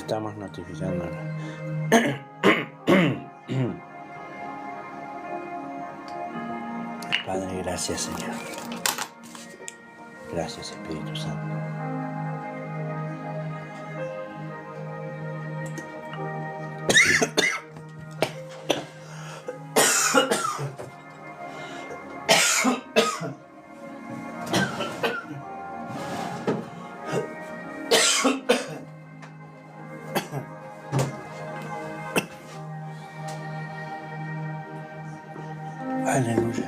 Estamos notificando. Padre, gracias, Señor. Gracias, Espíritu Santo. Aleluya.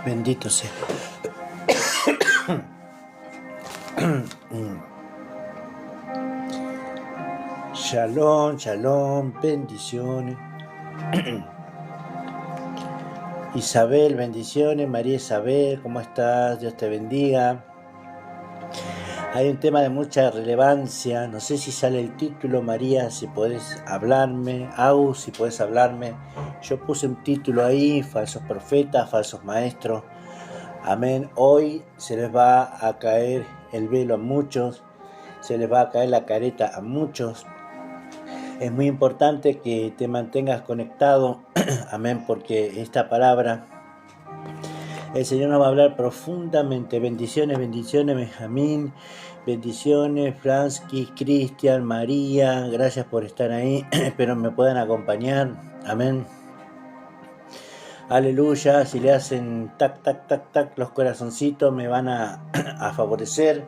Bendito sea. Shalom, shalom, bendiciones. Isabel, bendiciones. María Isabel, ¿cómo estás? Dios te bendiga. Hay un tema de mucha relevancia. No sé si sale el título, María, si podés hablarme. Au, si podés hablarme. Yo puse un título ahí, falsos profetas, falsos maestros. Amén. Hoy se les va a caer el velo a muchos. Se les va a caer la careta a muchos. Es muy importante que te mantengas conectado. Amén, porque esta palabra, el Señor nos va a hablar profundamente. Bendiciones, bendiciones, Benjamín. Bendiciones, Fransky, Cristian, María. Gracias por estar ahí. Espero me puedan acompañar. Amén. Aleluya. Si le hacen tac, tac, tac, tac los corazoncitos, me van a favorecer.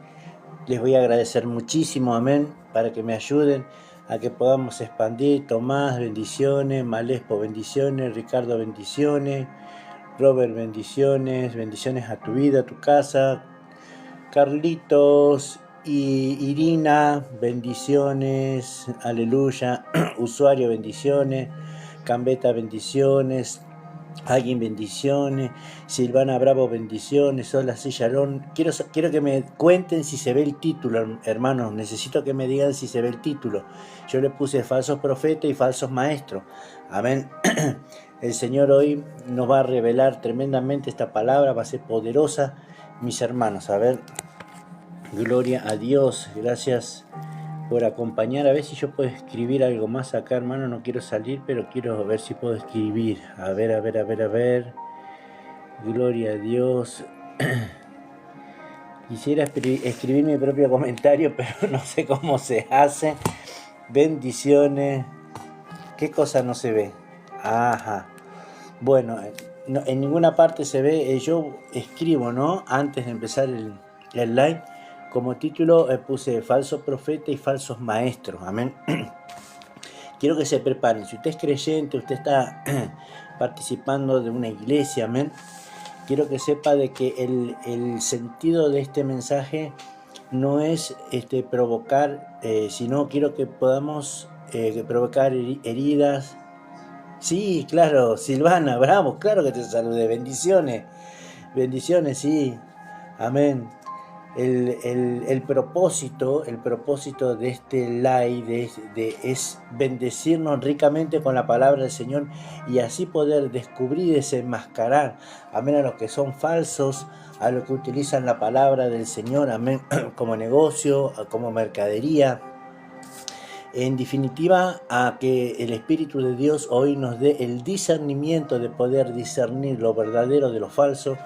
Les voy a agradecer muchísimo. Amén. Para que me ayuden a que podamos expandir. Tomás, bendiciones. Malespo, bendiciones. Ricardo, bendiciones. Robert, bendiciones. Bendiciones a tu vida, a tu casa. Carlitos y Irina, bendiciones. Aleluya. Usuario, bendiciones. Cambeta, bendiciones. Alguien, bendiciones. Silvana Bravo, bendiciones. Hola, sí, Sharon. Quiero que me cuenten si se ve el título, hermanos. Necesito que me digan si se ve el título. Yo le puse falsos profetas y falsos maestros. Amén. El Señor hoy nos va a revelar tremendamente esta palabra. Va a ser poderosa, mis hermanos. A ver. Gloria a Dios. Gracias por acompañar. A ver si yo puedo escribir algo más acá, hermano. No quiero salir, pero quiero ver si puedo escribir. A ver. Gloria a Dios. Quisiera escribir mi propio comentario, pero no sé cómo se hace. Bendiciones. ¿Qué cosa no se ve? Ajá. Bueno, no, en ninguna parte se ve. Yo escribo, ¿no? Antes de empezar el live. Como título puse falsos profetas y falsos maestros. Amén. Quiero que se preparen. Si usted es creyente, usted está participando de una iglesia. Amén. Quiero que sepa de que el sentido de este mensaje no es provocar, sino quiero que podamos provocar heridas. Sí, claro, Silvana, bravo, claro que te saludé. Bendiciones. Bendiciones, sí. Amén. El propósito de este live es bendecirnos ricamente con la palabra del Señor y así poder descubrir y desenmascarar, amén, a los que son falsos, a los que utilizan la palabra del Señor, amén, como negocio, como mercadería. En definitiva, a que el Espíritu de Dios hoy nos dé el discernimiento de poder discernir lo verdadero de lo falso.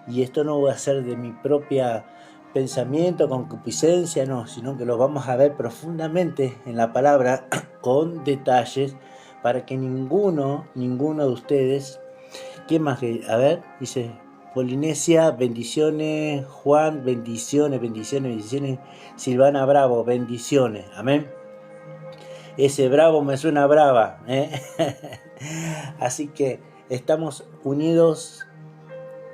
Y esto no va a ser de mi propia pensamiento, concupiscencia, no, sino que lo vamos a ver profundamente en la palabra con detalles para que ninguno de ustedes, ¿quién más? A ver, dice Polinesia, bendiciones. Juan, bendiciones. Silvana Bravo, bendiciones. Amén. Ese bravo me suena brava, ¿eh? Así que estamos unidos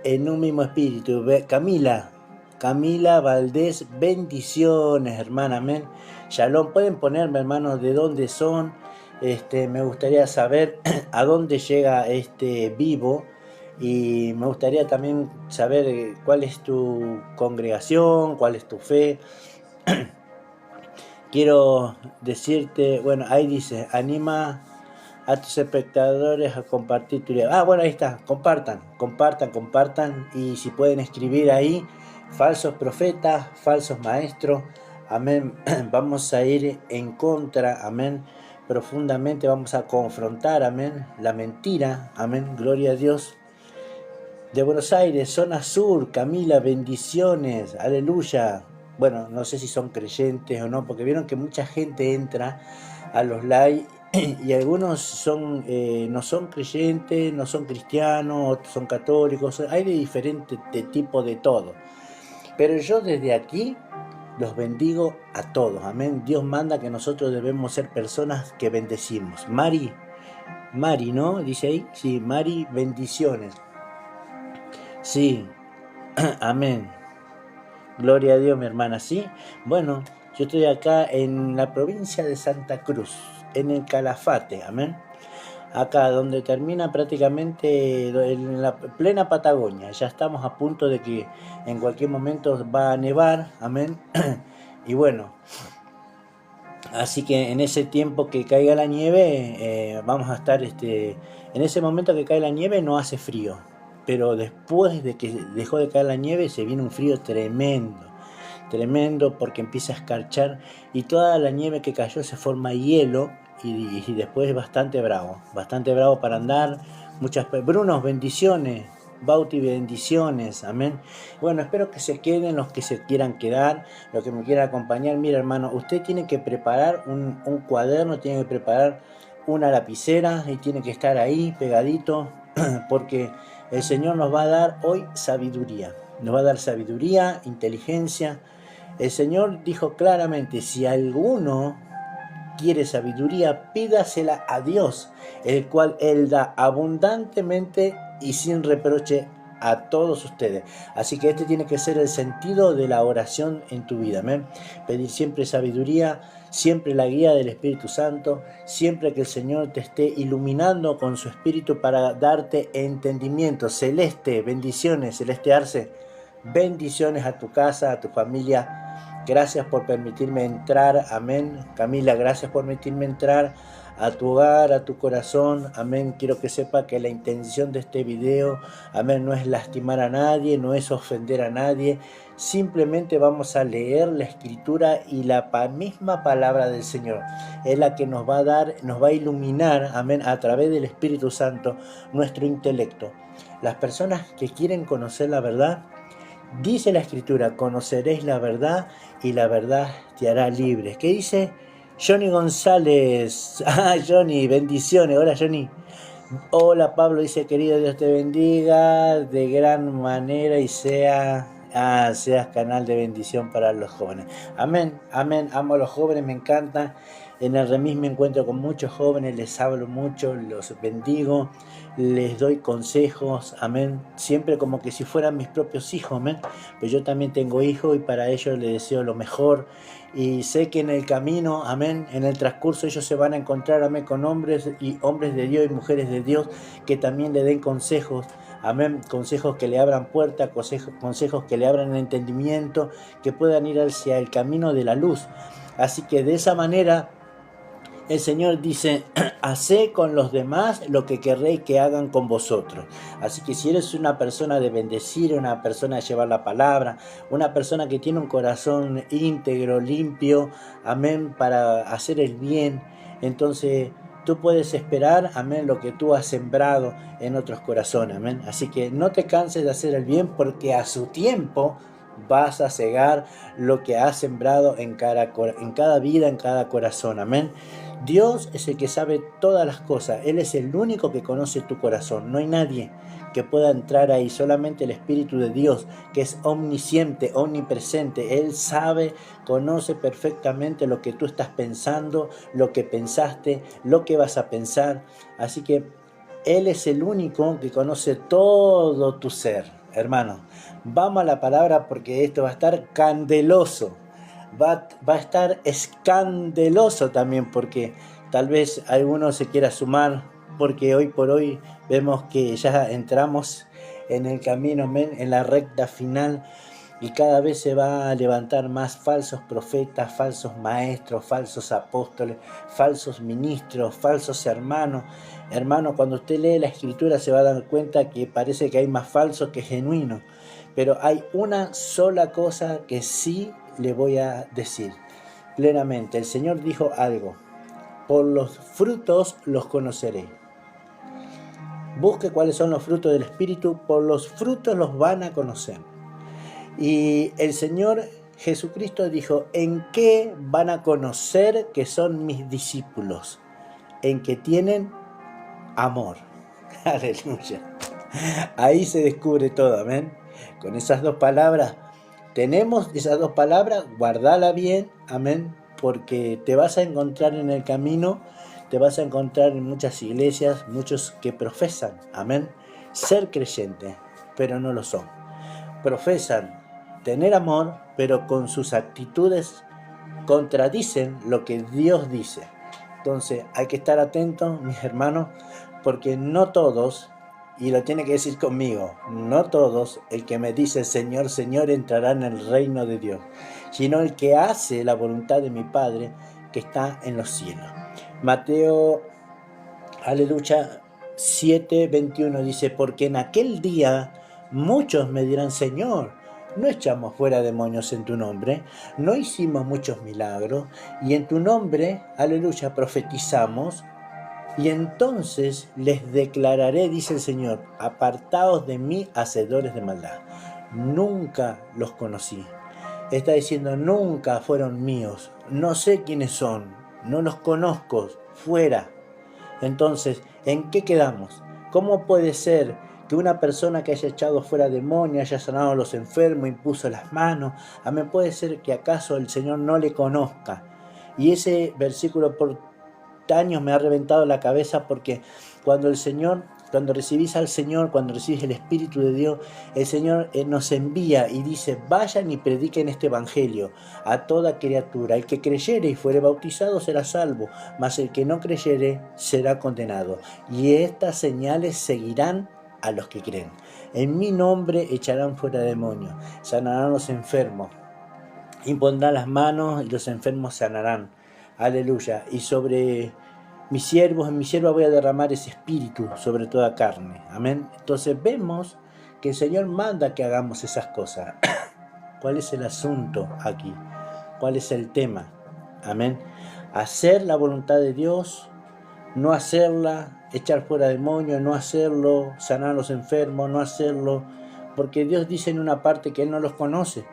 en un mismo espíritu. Camila Valdés, bendiciones, hermana, amén. Shalom, pueden ponerme, hermanos, de dónde son. Me gustaría saber a dónde llega este vivo. Y me gustaría también saber cuál es tu congregación, cuál es tu fe. Quiero decirte, bueno, ahí dice, anima a tus espectadores a compartir tu idea. Bueno, ahí está, compartan. Y si pueden escribir ahí, falsos profetas, falsos maestros. amén, vamos a ir en contra, amén, profundamente vamos a confrontar, amén, la mentira, amén, gloria a Dios. De Buenos Aires, zona sur, Camila, bendiciones, aleluya. Bueno, no sé si son creyentes o no, porque vieron que mucha gente entra a los live y algunos son, no son creyentes, no son cristianos, otros son católicos, hay de diferente tipo de todo. Pero yo desde aquí los bendigo a todos, amén. Dios manda que nosotros debemos ser personas que bendecimos. Mari, ¿no? Dice ahí, sí, Mari, bendiciones. Sí, amén. Gloria a Dios, mi hermana, ¿sí? Bueno, yo estoy acá en la provincia de Santa Cruz, en el Calafate, amén. Acá donde termina prácticamente en la plena Patagonia. Ya estamos a punto de que en cualquier momento va a nevar, amén. Y bueno, así que en ese tiempo que caiga la nieve, vamos a estar, en ese momento que cae la nieve no hace frío. Pero después de que dejó de caer la nieve se viene un frío tremendo. Tremendo porque empieza a escarchar y toda la nieve que cayó se forma hielo y después es bastante bravo para andar. Brunos, bendiciones. Bauti, bendiciones, amén. Bueno, espero que se queden los que se quieran quedar, los que me quieran acompañar. Mira, hermano, usted tiene que preparar un cuaderno, tiene que preparar una lapicera y tiene que estar ahí pegadito porque el Señor nos va a dar hoy sabiduría. Nos va a dar sabiduría, inteligencia. El Señor dijo claramente, si alguno quiere sabiduría, pídasela a Dios, el cual Él da abundantemente y sin reproche a todos ustedes. Así que este tiene que ser el sentido de la oración en tu vida. ¿Amén? Pedir siempre sabiduría, siempre la guía del Espíritu Santo, siempre que el Señor te esté iluminando con su Espíritu para darte entendimiento. Celeste, bendiciones, Celeste Arce, bendiciones a tu casa, a tu familia. Gracias por permitirme entrar, amén. Camila, gracias por permitirme entrar a tu hogar, a tu corazón, amén. Quiero que sepa que la intención de este video, amén, no es lastimar a nadie, no es ofender a nadie. Simplemente vamos a leer la escritura y la misma palabra del Señor. Es la que nos va a dar, nos va a iluminar, amén, a través del Espíritu Santo, nuestro intelecto. Las personas que quieren conocer la verdad, dice la escritura, conoceréis la verdad y la verdad te hará libre. ¿Qué dice? Johnny González. Ah, Johnny, bendiciones. Hola, Johnny. Hola, Pablo, dice, querido Dios te bendiga de gran manera y seas canal de bendición para los jóvenes. Amén, amén. Amo a los jóvenes, me encantan. En el remis me encuentro con muchos jóvenes, les hablo mucho, los bendigo, les doy consejos, amén. Siempre como que si fueran mis propios hijos, amén. Pues yo también tengo hijos y para ellos les deseo lo mejor. Y sé que en el camino, amén, en el transcurso ellos se van a encontrar, amén, con hombres de Dios y mujeres de Dios que también le den consejos, amén, consejos que le abran puertas, consejos que le abran el entendimiento, que puedan ir hacia el camino de la luz. Así que de esa manera el Señor dice, haced con los demás lo que querréis que hagan con vosotros. Así que si eres una persona de bendecir, una persona de llevar la palabra, una persona que tiene un corazón íntegro, limpio, amén, para hacer el bien, entonces tú puedes esperar, amén, lo que tú has sembrado en otros corazones, amén. Así que no te canses de hacer el bien porque a su tiempo vas a cegar lo que has sembrado en cada vida, en cada corazón, amén. Dios es el que sabe todas las cosas, Él es el único que conoce tu corazón, no hay nadie que pueda entrar ahí, solamente el Espíritu de Dios, que es omnisciente, omnipresente. Él sabe, conoce perfectamente lo que tú estás pensando, lo que pensaste, lo que vas a pensar, así que Él es el único que conoce todo tu ser, hermano. Vamos a la palabra porque esto va a estar candeloso. Va a estar escandaloso también porque tal vez alguno se quiera sumar porque hoy por hoy vemos que ya entramos en el camino, en la recta final y cada vez se va a levantar más falsos profetas, falsos maestros, falsos apóstoles, falsos ministros, falsos hermanos. Hermano, cuando usted lee la escritura se va a dar cuenta que parece que hay más falsos que genuinos, pero hay una sola cosa que sí le voy a decir. plenamente. El Señor dijo algo: por los frutos los conoceré. Busque cuáles son los frutos del Espíritu, por los frutos los van a conocer. Y el Señor Jesucristo dijo: ¿en qué van a conocer que son mis discípulos? En que tienen amor. Aleluya. Ahí se descubre todo, amén. Con esas dos palabras, tenemos esas dos palabras, guardala bien, amén, porque te vas a encontrar en el camino, te vas a encontrar en muchas iglesias, muchos que profesan, amén, ser creyente, pero no lo son. Profesan tener amor, pero con sus actitudes contradicen lo que Dios dice. Entonces hay que estar atentos, mis hermanos, porque no todos, y lo tiene que decir conmigo, no todos el que me dice Señor, Señor entrará en el reino de Dios, sino el que hace la voluntad de mi Padre que está en los cielos. Mateo, aleluya, 7:21 dice: porque en aquel día muchos me dirán, Señor, no echamos fuera demonios en tu nombre, no hicimos muchos milagros, y en tu nombre, aleluya, profetizamos. Y entonces les declararé, dice el Señor: apartaos de mí, hacedores de maldad. Nunca los conocí. Está diciendo, nunca fueron míos. No sé quiénes son. No los conozco. Fuera. Entonces, ¿en qué quedamos? ¿Cómo puede ser que una persona que haya echado fuera demonios, haya sanado a los enfermos, impuso las manos? Amén. Puede ser que acaso el Señor no le conozca. Y ese versículo por años me ha reventado la cabeza, porque cuando recibís al Señor, cuando recibís el Espíritu de Dios, el Señor nos envía y dice: vayan y prediquen este evangelio a toda criatura. El que creyere y fuere bautizado será salvo, mas el que no creyere será condenado. Y estas señales seguirán a los que creen. En mi nombre echarán fuera demonios, sanarán los enfermos, impondrán las manos y los enfermos sanarán. Aleluya. Y sobre mis siervos, en mis siervas voy a derramar ese espíritu sobre toda carne. Amén. Entonces vemos que el Señor manda que hagamos esas cosas. ¿Cuál es el asunto aquí? ¿Cuál es el tema? Amén. Hacer la voluntad de Dios, no hacerla, echar fuera demonios, no hacerlo, sanar a los enfermos, no hacerlo, porque Dios dice en una parte que Él no los conoce,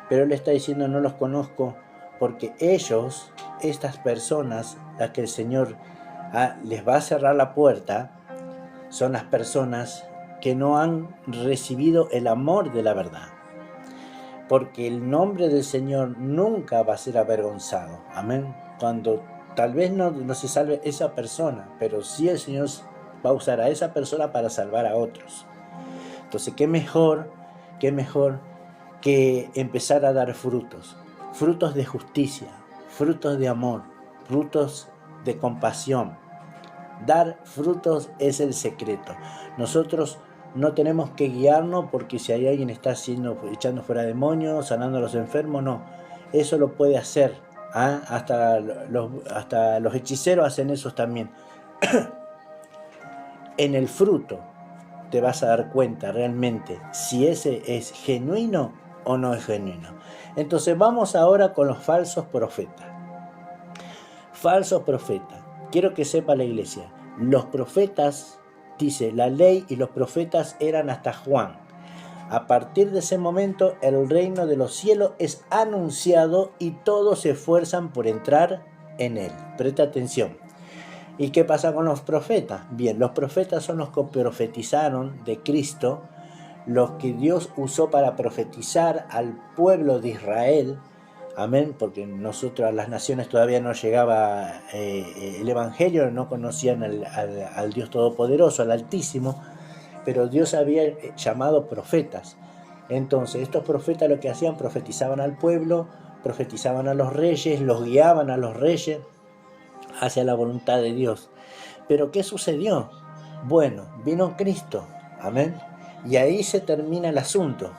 pero Él está diciendo: no los conozco, porque ellos, estas personas, las que el Señor les va a cerrar la puerta, son las personas que no han recibido el amor de la verdad, porque el nombre del Señor nunca va a ser avergonzado. Amén. Cuando tal vez no se salve esa persona, pero sí el Señor va a usar a esa persona para salvar a otros. Entonces, qué mejor que empezar a dar frutos de justicia, frutos de amor, frutos de compasión. Dar frutos es el secreto. Nosotros no tenemos que guiarnos porque si hay alguien está echando fuera demonios, sanando a los enfermos, no. Eso lo puede hacer. Hasta los hechiceros hacen eso también. En el fruto te vas a dar cuenta realmente si ese es genuino o no es genuino. Entonces vamos ahora con los falsos profetas. Falsos profetas. Quiero que sepa la iglesia, los profetas, dice, la ley y los profetas eran hasta Juan. A partir de ese momento el reino de los cielos es anunciado y todos se esfuerzan por entrar en él. Presta atención. ¿Y qué pasa con los profetas? Bien, los profetas son los que profetizaron de Cristo, los que Dios usó para profetizar al pueblo de Israel. Amén, porque nosotros, a las naciones todavía no llegaba el Evangelio, no conocían al Dios Todopoderoso, al Altísimo, pero Dios había llamado profetas. Entonces estos profetas lo que hacían, profetizaban al pueblo, profetizaban a los reyes, los guiaban a los reyes hacia la voluntad de Dios. Pero ¿qué sucedió? Bueno, vino Cristo, amén, y ahí se termina el asunto.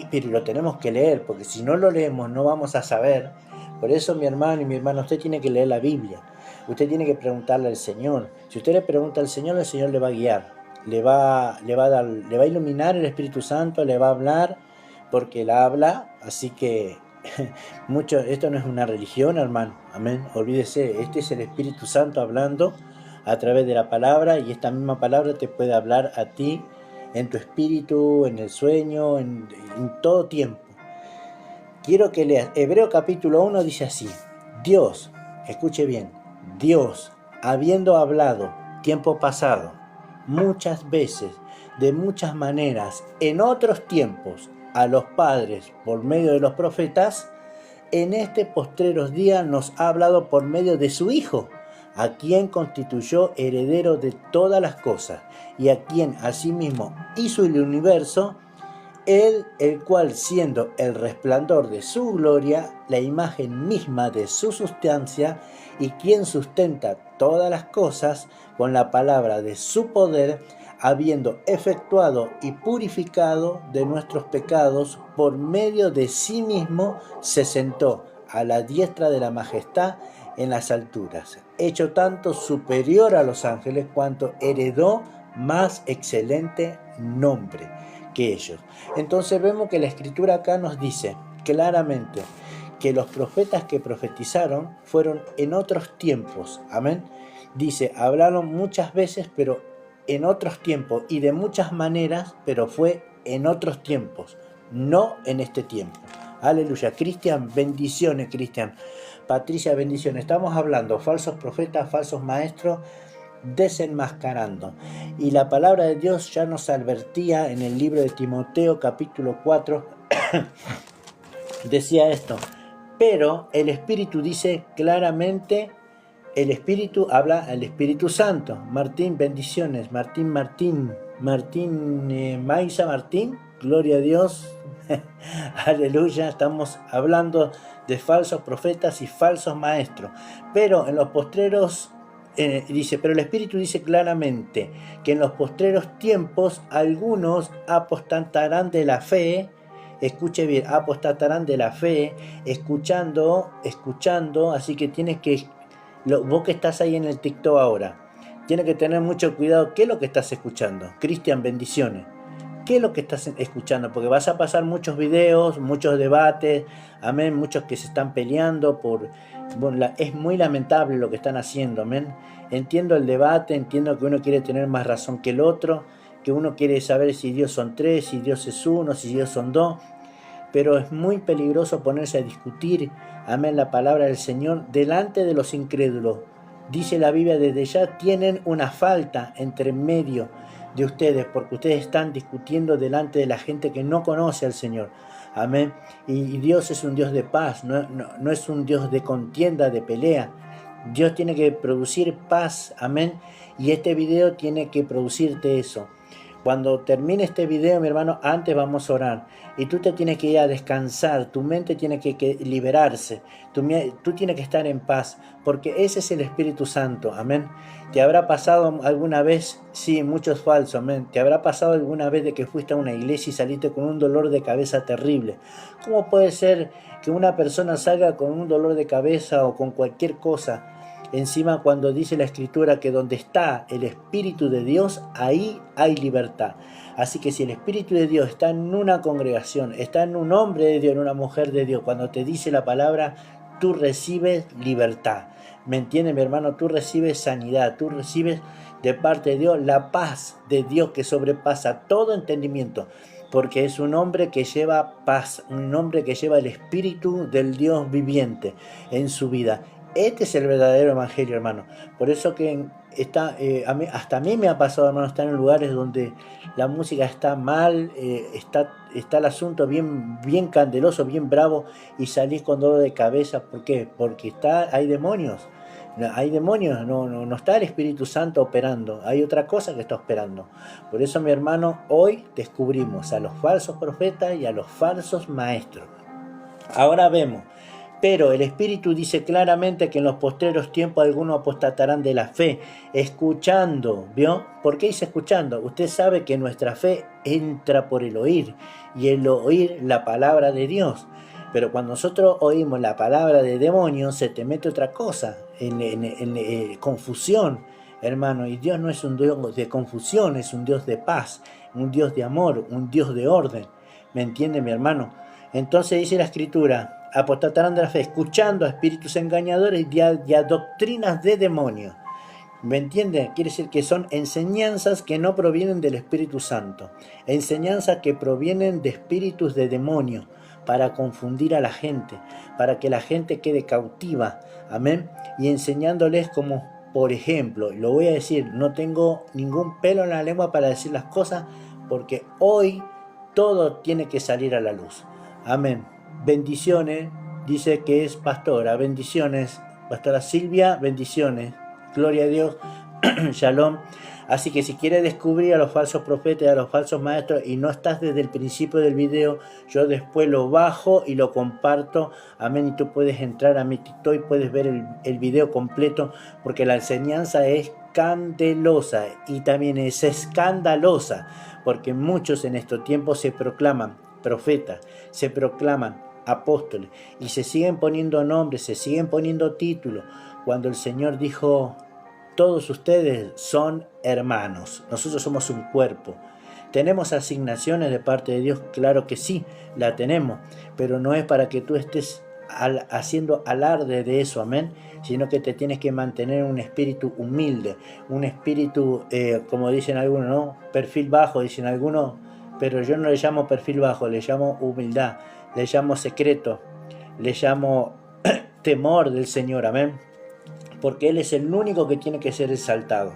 Pero lo tenemos que leer, porque si no lo leemos no vamos a saber. Por eso, mi hermano y mi hermana, usted tiene que leer la Biblia. Usted tiene que preguntarle al Señor. Si usted le pregunta al Señor, el Señor le va a guiar. Le va a iluminar el Espíritu Santo, le va a hablar, porque Él habla. Así que esto no es una religión, hermano, amén, olvídese, este es el Espíritu Santo hablando a través de la palabra, y esta misma palabra te puede hablar a ti en tu espíritu, en el sueño, en todo tiempo. Quiero que leas, Hebreo capítulo 1 dice así: Dios, escuche bien, Dios, habiendo hablado tiempo pasado, muchas veces, de muchas maneras, en otros tiempos, a los padres por medio de los profetas, en este postreros días nos ha hablado por medio de su Hijo, a quien constituyó heredero de todas las cosas, y a quien asimismo hizo el universo, él, el cual siendo el resplandor de su gloria, la imagen misma de su sustancia, y quien sustenta todas las cosas con la palabra de su poder, habiendo efectuado y purificado de nuestros pecados, por medio de sí mismo se sentó a la diestra de la majestad en las alturas, hecho tanto superior a los ángeles cuanto heredó más excelente nombre que ellos. Entonces vemos que la escritura acá nos dice claramente que los profetas que profetizaron fueron en otros tiempos, amén. Dice, hablaron muchas veces, pero en otros tiempos, y de muchas maneras, pero fue en otros tiempos, no en este tiempo. Aleluya. Cristian, bendiciones, Cristian. Patricia, bendiciones. Estamos hablando falsos profetas, falsos maestros, desenmascarando. Y la palabra de Dios ya nos advertía en el libro de Timoteo capítulo 4, decía esto: pero el Espíritu dice claramente, el Espíritu habla al Espíritu Santo. Martín, bendiciones. Martín, Maisa Martín, gloria a Dios. Aleluya. Estamos hablando de falsos profetas y falsos maestros. Pero en los postreros dice, pero el Espíritu dice claramente que en los postreros tiempos algunos apostatarán de la fe. Escuche bien, apostatarán de la fe, escuchando, así que tienes que, vos que estás ahí en el TikTok ahora, tienes que tener mucho cuidado. ¿Qué es lo que estás escuchando? Cristian, bendiciones. ¿Qué es lo que estás escuchando? Porque vas a pasar muchos videos, muchos debates, amén, muchos que se están peleando por... Bueno, es muy lamentable lo que están haciendo, amén. Entiendo el debate, entiendo que uno quiere tener más razón que el otro, que uno quiere saber si Dios son tres, si Dios es uno, si Dios son dos, pero es muy peligroso ponerse a discutir, amén, la palabra del Señor delante de los incrédulos. Dice la Biblia, desde ya tienen una falta entre medio de ustedes, porque ustedes están discutiendo delante de la gente que no conoce al Señor. Amén. Y Dios es un Dios de paz, no es un Dios de contienda, de pelea. Dios tiene que producir paz, amén. Y este video tiene que producirte eso. Cuando termine este video, mi hermano, antes vamos a orar. Y tú te tienes que ir a descansar, tu mente tiene que liberarse, tú tienes que estar en paz, porque ese es el Espíritu Santo, amén. ¿Te habrá pasado alguna vez? Sí, mucho es falso, amén. ¿Te habrá pasado alguna vez de que fuiste a una iglesia y saliste con un dolor de cabeza terrible? ¿Cómo puede ser que una persona salga con un dolor de cabeza o con cualquier cosa? Encima, cuando dice la Escritura que donde está el Espíritu de Dios, ahí hay libertad. Así que si el Espíritu de Dios está en una congregación, está en un hombre de Dios, en una mujer de Dios, cuando te dice la palabra, tú recibes libertad. ¿Me entiendes, mi hermano? Tú recibes sanidad, tú recibes de parte de Dios la paz de Dios que sobrepasa todo entendimiento. Porque es un hombre que lleva paz, un hombre que lleva el Espíritu del Dios viviente en su vida. Este es el verdadero evangelio, hermano. Por eso que hasta a mí me ha pasado, hermano, estar en lugares donde la música está mal, está el asunto bien candeloso, bien bravo, y salís con dolor de cabeza. ¿Por qué? Porque hay demonios. Hay demonios, no está el Espíritu Santo operando, hay otra cosa que está operando. Por eso, mi hermano, hoy descubrimos a los falsos profetas y a los falsos maestros. Ahora vemos. Pero el Espíritu dice claramente que en los postreros tiempos algunos apostatarán de la fe, escuchando, ¿vio? ¿Por qué dice escuchando? Usted sabe que nuestra fe entra por el oír, y el oír la palabra de Dios. Pero cuando nosotros oímos la palabra de demonios, se te mete otra cosa, en confusión, hermano. Y Dios no es un Dios de confusión, es un Dios de paz, un Dios de amor, un Dios de orden. ¿Me entiende, mi hermano? Entonces dice la Escritura, apostatarán de la fe, escuchando a espíritus engañadores y a doctrinas de demonios. ¿Me entiende? Quiere decir que son enseñanzas que no provienen del Espíritu Santo, enseñanzas que provienen de espíritus de demonios, para confundir a la gente, para que la gente quede cautiva, amén, y enseñándoles como, por ejemplo, lo voy a decir, no tengo ningún pelo en la lengua para decir las cosas, porque hoy todo tiene que salir a la luz, amén. Bendiciones, dice que es pastora, bendiciones, pastora Silvia, bendiciones, gloria a Dios, shalom. Así que si quieres descubrir a los falsos profetas y a los falsos maestros y no estás desde el principio del video, yo después lo bajo y lo comparto, amén, y tú puedes entrar a mi TikTok y puedes ver el video completo, porque la enseñanza es candelosa y también es escandalosa, porque muchos en estos tiempos se proclaman profetas, se proclaman apóstoles y se siguen poniendo nombres, se siguen poniendo títulos, cuando el Señor dijo: todos ustedes son hermanos, nosotros somos un cuerpo. ¿Tenemos asignaciones de parte de Dios? Claro que sí, la tenemos, pero no es para que tú estés haciendo alarde de eso, amén, sino que te tienes que mantener un espíritu humilde, un espíritu, como dicen algunos, ¿no? Perfil bajo, dicen algunos, pero yo no le llamo perfil bajo, le llamo humildad, le llamo secreto, le llamo temor del Señor, amén, porque Él es el único que tiene que ser exaltado.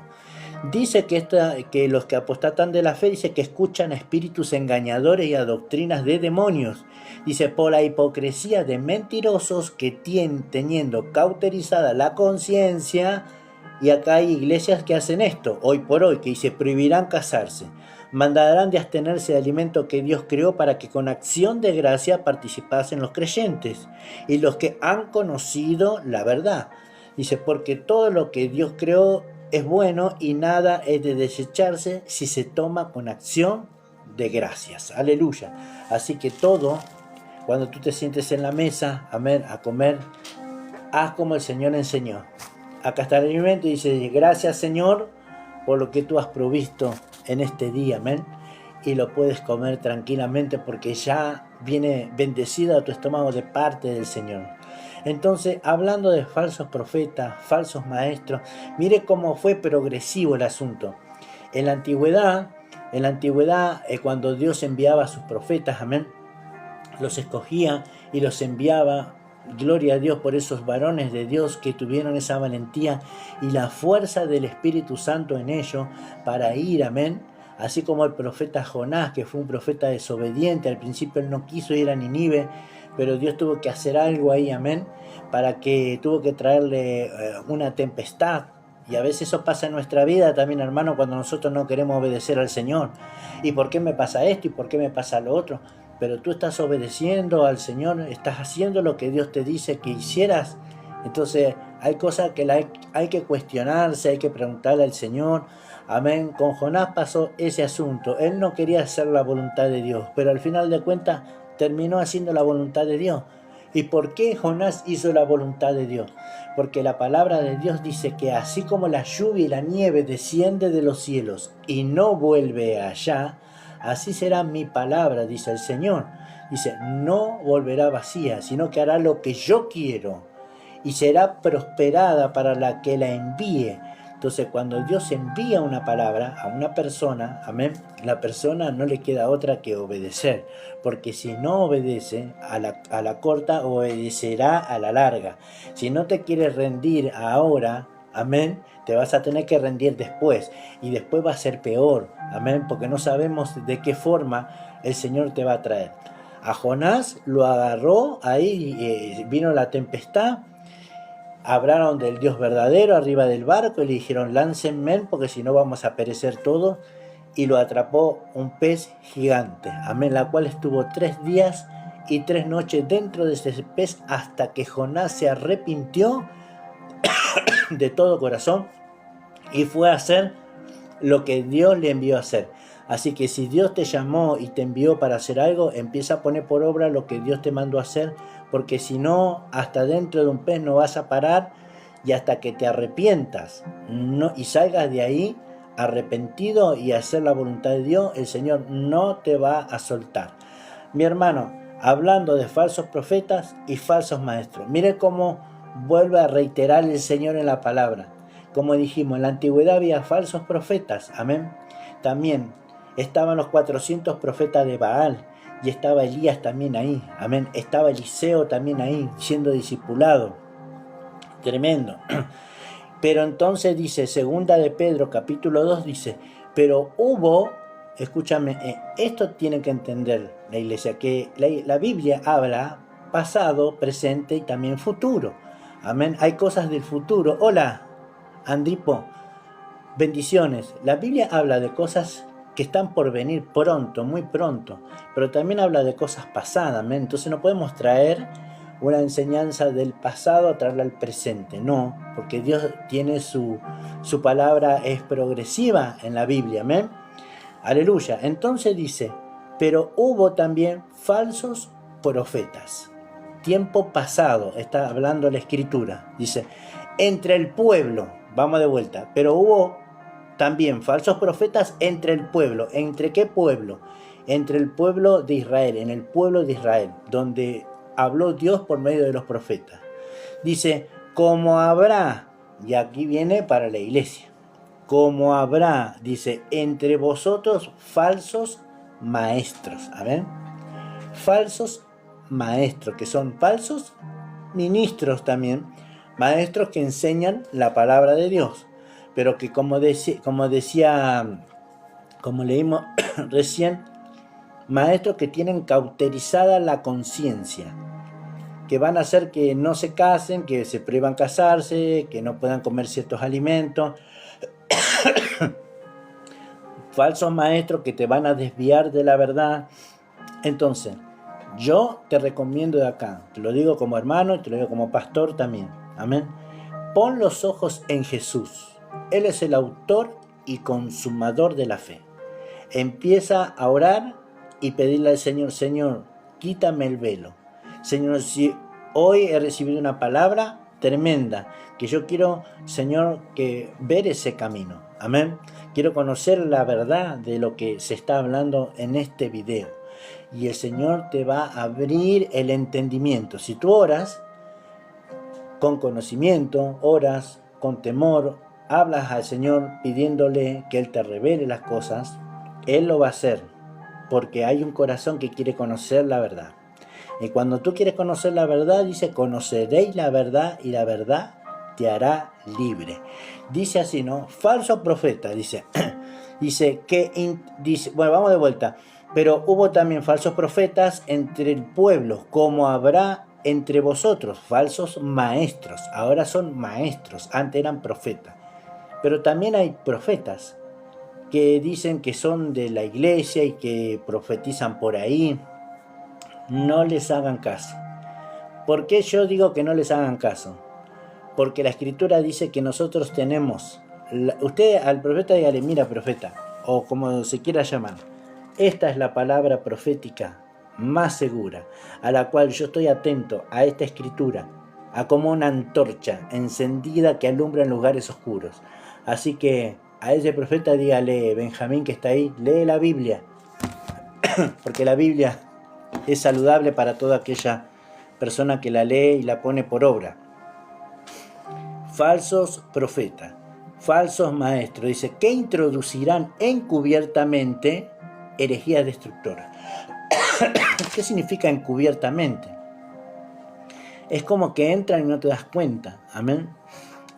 Dice que los que apostatan de la fe, dice que escuchan a espíritus engañadores y a doctrinas de demonios. Dice, por la hipocresía de mentirosos que teniendo cauterizada la conciencia, y acá hay iglesias que hacen esto, hoy por hoy, que dice, prohibirán casarse, mandarán de abstenerse de alimento que Dios creó para que con acción de gracia participasen los creyentes y los que han conocido la verdad. Dice, porque todo lo que Dios creó es bueno y nada es de desecharse si se toma con acción de gracias. Aleluya. Así que todo, cuando tú te sientes en la mesa, amén, a comer, haz como el Señor enseñó. Acá está el alimento y dice, gracias Señor por lo que tú has provisto en este día, amén. Y lo puedes comer tranquilamente porque ya viene bendecido a tu estómago de parte del Señor. Entonces, hablando de falsos profetas, falsos maestros, mire cómo fue progresivo el asunto. En la antigüedad, cuando Dios enviaba a sus profetas, amén, los escogía y los enviaba, gloria a Dios por esos varones de Dios que tuvieron esa valentía y la fuerza del Espíritu Santo en ellos para ir, amén. Así como el profeta Jonás, que fue un profeta desobediente, al principio él no quiso ir a Nínive, pero Dios tuvo que hacer algo ahí, amén, para que tuvo que traerle una tempestad. Y a veces eso pasa en nuestra vida también, hermano, cuando nosotros no queremos obedecer al Señor. ¿Y por qué me pasa esto? ¿Y por qué me pasa lo otro? Pero tú estás obedeciendo al Señor, estás haciendo lo que Dios te dice que hicieras. Entonces hay cosas que hay que cuestionarse, hay que preguntarle al Señor. Amén. Con Jonás pasó ese asunto. Él no quería hacer la voluntad de Dios, pero al final de cuentas terminó haciendo la voluntad de Dios. ¿Y por qué Jonás hizo la voluntad de Dios? Porque la palabra de Dios dice que así como la lluvia y la nieve desciende de los cielos y no vuelve allá, así será mi palabra, dice el Señor. Dice, no volverá vacía, sino que hará lo que yo quiero y será prosperada para la que la envíe. Entonces, cuando Dios envía una palabra a una persona, amén, la persona no le queda otra que obedecer, porque si no obedece a la corta, obedecerá a la larga. Si no te quieres rendir ahora, amén, te vas a tener que rendir después, y después va a ser peor, amén, porque no sabemos de qué forma el Señor te va a traer. A Jonás lo agarró, ahí vino la tempestad, hablaron del Dios verdadero arriba del barco y le dijeron, láncenme porque si no vamos a perecer todos, y lo atrapó un pez gigante, amén, la cual estuvo 3 días y 3 noches dentro de ese pez hasta que Jonás se arrepintió de todo corazón y fue a hacer lo que Dios le envió a hacer. Así que si Dios te llamó y te envió para hacer algo, empieza a poner por obra lo que Dios te mandó a hacer, porque si no, hasta dentro de un pez no vas a parar, y hasta que te arrepientas y salgas de ahí arrepentido y hacer la voluntad de Dios, el Señor no te va a soltar. Mi hermano, hablando de falsos profetas y falsos maestros. Mire cómo vuelve a reiterar el Señor en la palabra. Como dijimos, en la antigüedad había falsos profetas, amén. También estaban los 400 profetas de Baal, y estaba Elías también ahí, amén. Estaba Eliseo también ahí, siendo discipulado. Tremendo. Pero entonces dice, segunda de Pedro, capítulo 2, dice, pero hubo, escúchame, esto tiene que entender la iglesia, que la Biblia habla pasado, presente y también futuro. Amén. Hay cosas del futuro. Hola, Andripo. Bendiciones. La Biblia habla de cosas que están por venir pronto, muy pronto, pero también habla de cosas pasadas. ¿me? Entonces no podemos traer una enseñanza del pasado a traerla al presente, no, porque Dios tiene su palabra, es progresiva en la Biblia. ¿me? Aleluya. Entonces dice, pero hubo también falsos profetas. Tiempo pasado, está hablando la Escritura. Dice, entre el pueblo, vamos de vuelta, pero hubo también falsos profetas entre el pueblo. ¿Entre qué pueblo? Entre el pueblo de Israel, en el pueblo de Israel, donde habló Dios por medio de los profetas. Dice, como habrá, y aquí viene para la iglesia, como habrá, dice, entre vosotros falsos maestros. Amén. Falsos maestros, que son falsos ministros también, maestros que enseñan la palabra de Dios, pero que como leímos recién, maestros que tienen cauterizada la conciencia, que van a hacer que no se casen, que se prohíban casarse, que no puedan comer ciertos alimentos. Falsos maestros que te van a desviar de la verdad. Entonces, yo te recomiendo de acá, te lo digo como hermano y te lo digo como pastor también, amén. Pon los ojos en Jesús. Él es el autor y consumador de la fe. Empieza a orar y pedirle al Señor, Señor, quítame el velo. Señor, si hoy he recibido una palabra tremenda, que yo quiero, Señor, que ver ese camino, amén. Quiero conocer la verdad de lo que se está hablando en este video. Y el Señor te va a abrir el entendimiento. Si tú oras con conocimiento, oras con temor, hablas al Señor pidiéndole que Él te revele las cosas, Él lo va a hacer, porque hay un corazón que quiere conocer la verdad. Y cuando tú quieres conocer la verdad, dice, conoceréis la verdad y la verdad te hará libre. Dice así, ¿no? Falso profeta, dice. dice, bueno, vamos de vuelta. Pero hubo también falsos profetas entre el pueblo, como habrá entre vosotros falsos maestros. Ahora son maestros, antes eran profetas. Pero también hay profetas que dicen que son de la iglesia y que profetizan por ahí. No les hagan caso. ¿Por qué yo digo que no les hagan caso? Porque la Escritura dice que nosotros tenemos... Usted al profeta dígale, mira profeta, o como se quiera llamar, esta es la palabra profética más segura, a la cual yo estoy atento a esta Escritura, a como una antorcha encendida que alumbra en lugares oscuros. Así que a ese profeta dígale, Benjamín que está ahí, lee la Biblia, porque la Biblia es saludable para toda aquella persona que la lee y la pone por obra. Falsos profetas, falsos maestros, dice, que introducirán encubiertamente herejías destructoras. ¿Qué significa encubiertamente? Es como que entran y no te das cuenta, amén.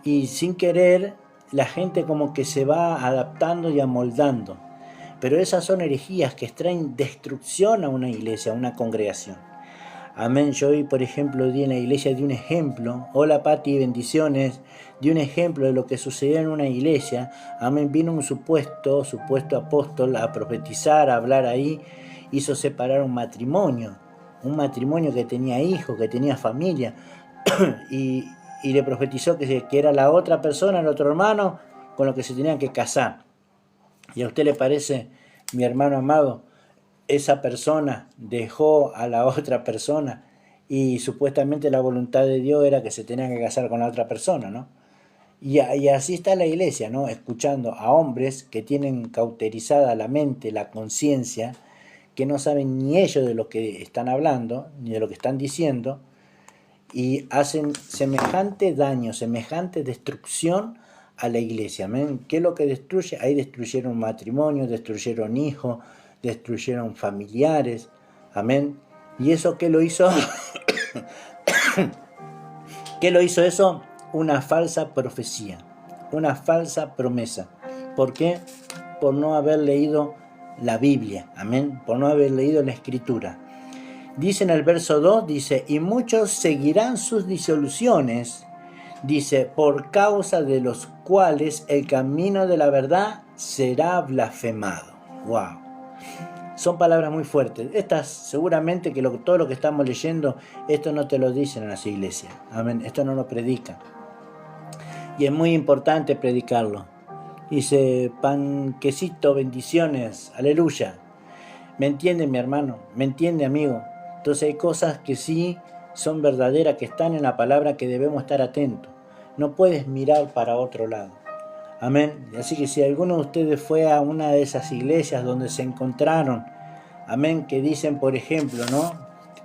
Y sin querer, la gente como que se va adaptando y amoldando. Pero esas son herejías que traen destrucción a una iglesia, a una congregación. Amén. Yo hoy, por ejemplo, di en la iglesia de un ejemplo. Hola, Pati, bendiciones. Di un ejemplo de lo que sucedió en una iglesia. Amén. Vino un supuesto apóstol a profetizar, a hablar ahí. Hizo separar un matrimonio que tenía hijos, que tenía familia. y le profetizó que era la otra persona, el otro hermano, con lo que se tenían que casar. ¿Y a usted le parece, mi hermano amado, esa persona dejó a la otra persona y supuestamente la voluntad de Dios era que se tenían que casar con la otra persona, ¿no? Y así está la iglesia, ¿no? Escuchando a hombres que tienen cauterizada la mente, la conciencia, que no saben ni ellos de lo que están hablando, ni de lo que están diciendo, y hacen semejante daño, semejante destrucción a la iglesia. Amén. ¿Qué es lo que destruye? Ahí destruyeron matrimonio, destruyeron hijos, destruyeron familiares. Amén. ¿Y eso qué lo hizo? ¿Qué lo hizo eso? Una falsa profecía, una falsa promesa. ¿Por qué? Por no haber leído la Biblia. Amén. Por no haber leído la Escritura. Dice en el verso 2, dice, y muchos seguirán sus disoluciones, dice, por causa de los cuales el camino de la verdad será blasfemado. ¡Wow! Son palabras muy fuertes. Estas seguramente que todo lo que estamos leyendo, esto no te lo dicen en las iglesias. Amén. Esto no lo predican. Y es muy importante predicarlo. Dice, panquecito, bendiciones, aleluya. ¿Me entiende mi hermano? ¿Me entiende amigo? Entonces hay cosas que sí son verdaderas, que están en la palabra, que debemos estar atentos. No puedes mirar para otro lado. Amén. Así que si alguno de ustedes fue a una de esas iglesias donde se encontraron, amén, que dicen, por ejemplo, ¿no?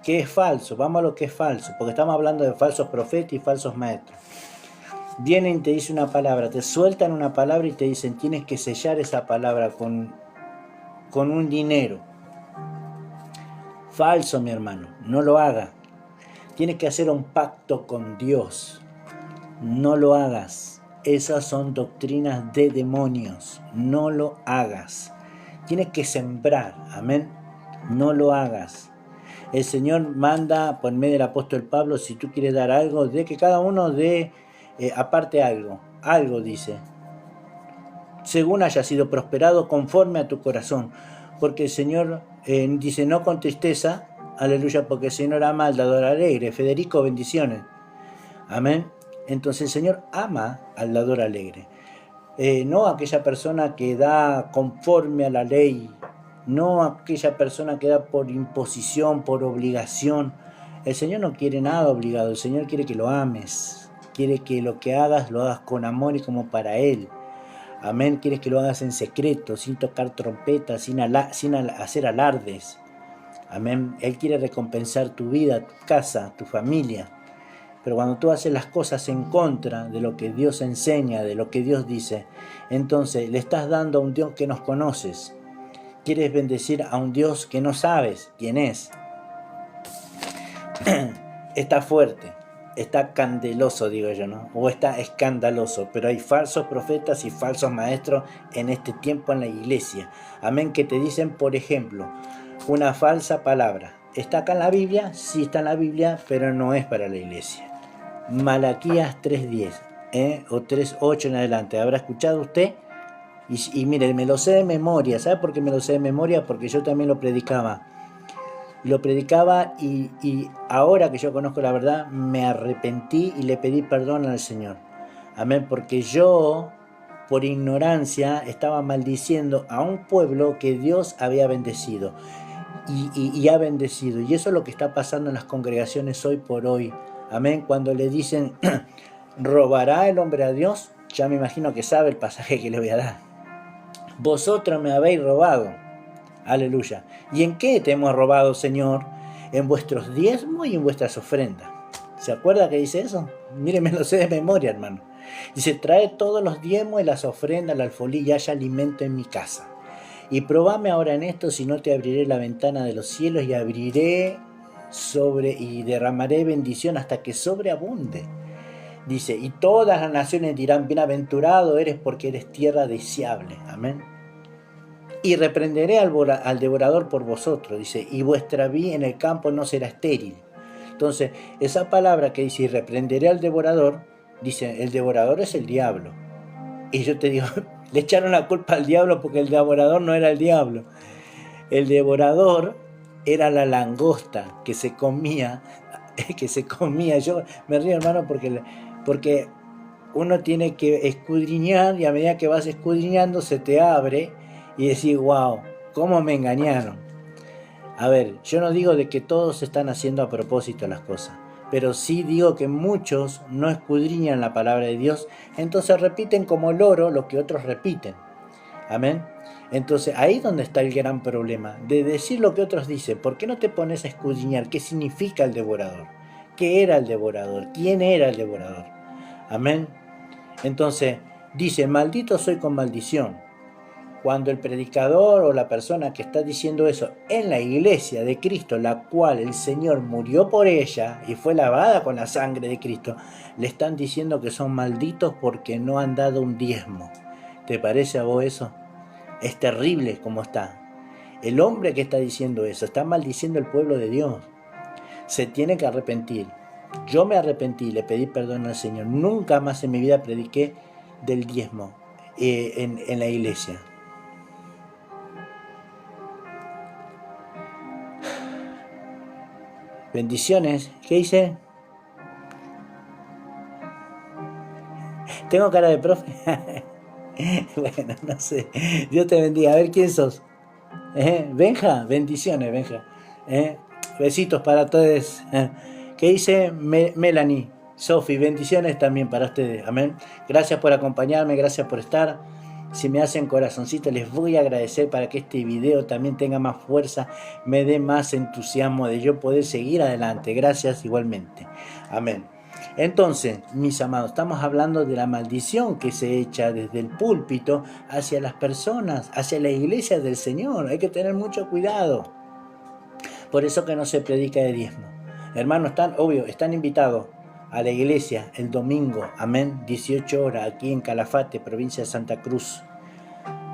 Que es falso, vamos a lo que es falso, porque estamos hablando de falsos profetas y falsos maestros. Vienen y te dicen una palabra, te sueltan una palabra y te dicen, tienes que sellar esa palabra con un dinero. Falso, mi hermano, no lo haga. Tienes que hacer un pacto con Dios. No lo hagas. Esas son doctrinas de demonios. No lo hagas. Tienes que sembrar. Amén. No lo hagas. El Señor manda por medio del apóstol Pablo, si tú quieres dar algo, de que cada uno dé aparte algo. Algo dice. Según haya sido prosperado conforme a tu corazón. Porque el Señor dice, no con tristeza, aleluya, porque el Señor ama al dador alegre. Federico, bendiciones. Amén. Entonces el Señor ama al dador alegre. No aquella persona que da conforme a la ley, no aquella persona que da por imposición, por obligación. El Señor no quiere nada obligado, el Señor quiere que lo ames. Quiere que lo que hagas, lo hagas con amor y como para Él. Amén. Quieres que lo hagas en secreto, sin tocar trompetas, sin hacer alardes. Amén. Él quiere recompensar tu vida, tu casa, tu familia. Pero cuando tú haces las cosas en contra de lo que Dios enseña, de lo que Dios dice, entonces le estás dando a un Dios que no conoces. Quieres bendecir a un Dios que no sabes quién es. Está fuerte. Está candeloso, digo yo, ¿no? O está escandaloso, pero hay falsos profetas y falsos maestros en este tiempo en la iglesia. Amén, que te dicen, por ejemplo, una falsa palabra. ¿Está acá en la Biblia? Sí está en la Biblia, pero no es para la iglesia. Malaquías 3.10, o 3.8 en adelante. ¿Habrá escuchado usted? Y mire, me lo sé de memoria. ¿Sabe por qué me lo sé de memoria? Porque yo también lo predicaba. Y ahora que yo conozco la verdad, me arrepentí y le pedí perdón al Señor. Amén, porque yo, por ignorancia, estaba maldiciendo a un pueblo que Dios había bendecido y ha bendecido. Y eso es lo que está pasando en las congregaciones hoy por hoy. Amén, cuando le dicen, ¿robará el hombre a Dios? Ya me imagino que sabe el pasaje que le voy a dar. Vosotros me habéis robado. Aleluya. ¿Y en qué te hemos robado, Señor? En vuestros diezmos y en vuestras ofrendas. ¿Se acuerda que dice eso? Mire, me lo sé de memoria, hermano. Dice, trae todos los diezmos y las ofrendas, la alfolí, y haya alimento en mi casa. Y probame ahora en esto, si no te abriré la ventana de los cielos y abriré y derramaré bendición hasta que sobreabunde. Dice, y todas las naciones dirán, bienaventurado eres porque eres tierra deseable. Amén. Y reprenderé al devorador por vosotros, dice, y vuestra vid en el campo no será estéril. Entonces, esa palabra que dice, y reprenderé al devorador, dice, el devorador es el diablo. Y yo te digo, le echaron la culpa al diablo porque el devorador no era el diablo. El devorador era la langosta que se comía. Yo me río, hermano, porque uno tiene que escudriñar, y a medida que vas escudriñando se te abre y decís, wow, ¿cómo me engañaron? A ver, yo no digo de que todos están haciendo a propósito las cosas, pero sí digo que muchos no escudriñan la palabra de Dios, entonces repiten como loro lo que otros repiten. Amén. Entonces ahí es donde está el gran problema, de decir lo que otros dicen. ¿Por qué no te pones a escudriñar qué significa el devorador? ¿Qué era el devorador? ¿Quién era el devorador? Amén. Entonces dice, maldito soy con maldición. Cuando el predicador o la persona que está diciendo eso en la iglesia de Cristo, la cual el Señor murió por ella y fue lavada con la sangre de Cristo, le están diciendo que son malditos porque no han dado un diezmo. ¿Te parece a vos eso? Es terrible como está. El hombre que está diciendo eso está maldiciendo el pueblo de Dios. Se tiene que arrepentir. Yo me arrepentí, le pedí perdón al Señor. Nunca más en mi vida prediqué del diezmo en la iglesia. Bendiciones. ¿Qué hice? ¿Tengo cara de profe? Bueno, no sé. Dios te bendiga. A ver, ¿quién sos? Benja. Bendiciones, Benja. Besitos para todos. ¿Qué dice Melanie? Sofi, bendiciones también para ustedes. Amén. Gracias por acompañarme, gracias por estar. Si me hacen corazoncito, les voy a agradecer para que este video también tenga más fuerza, me dé más entusiasmo de yo poder seguir adelante. Gracias igualmente. Amén. Entonces, mis amados, estamos hablando de la maldición que se echa desde el púlpito hacia las personas, hacia la iglesia del Señor. Hay que tener mucho cuidado. Por eso que no se predica de diezmo. Hermanos, están invitados a la iglesia el domingo, amén, 18 horas, aquí en Calafate, provincia de Santa Cruz.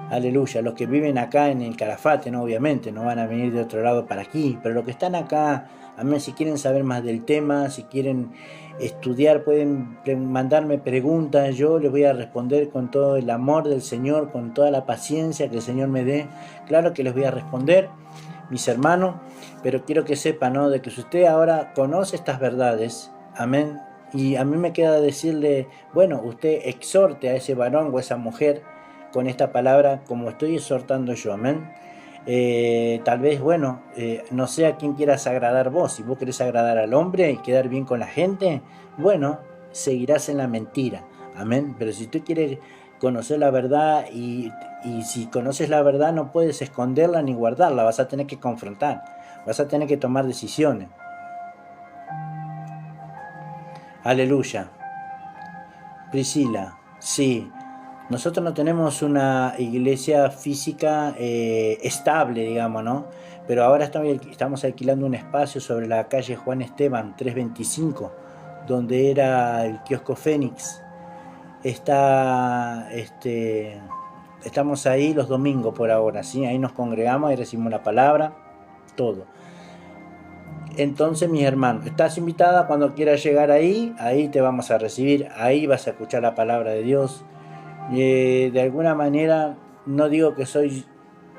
Aleluya. Los que viven acá en el Calafate, no, obviamente, no van a venir de otro lado para aquí, pero los que están acá, amén, si quieren saber más del tema, si quieren estudiar, pueden mandarme preguntas, yo les voy a responder con todo el amor del Señor, con toda la paciencia que el Señor me dé. Claro que les voy a responder, mis hermanos, pero quiero que sepan, ¿no?, de que si usted ahora conoce estas verdades, amén, y a mí me queda decirle, bueno, usted exhorte a ese varón o a esa mujer con esta palabra como estoy exhortando yo, amén. Tal vez, bueno, no sé a quién quieras agradar vos. Si vos querés agradar al hombre y quedar bien con la gente, bueno, seguirás en la mentira, amén. Pero si tú quieres conocer la verdad y si conoces la verdad no puedes esconderla ni guardarla, vas a tener que confrontar, vas a tener que tomar decisiones. Aleluya. Priscila, sí, nosotros no tenemos una iglesia física estable, digamos, ¿no? Pero ahora estamos alquilando un espacio sobre la calle Juan Esteban 325, donde era el kiosco Fénix. Estamos ahí los domingos por ahora, ¿sí? Ahí nos congregamos y recibimos la palabra, todo. Entonces, mis hermanos, estás invitada cuando quieras llegar ahí te vamos a recibir, ahí vas a escuchar la palabra de Dios. De alguna manera, no digo que soy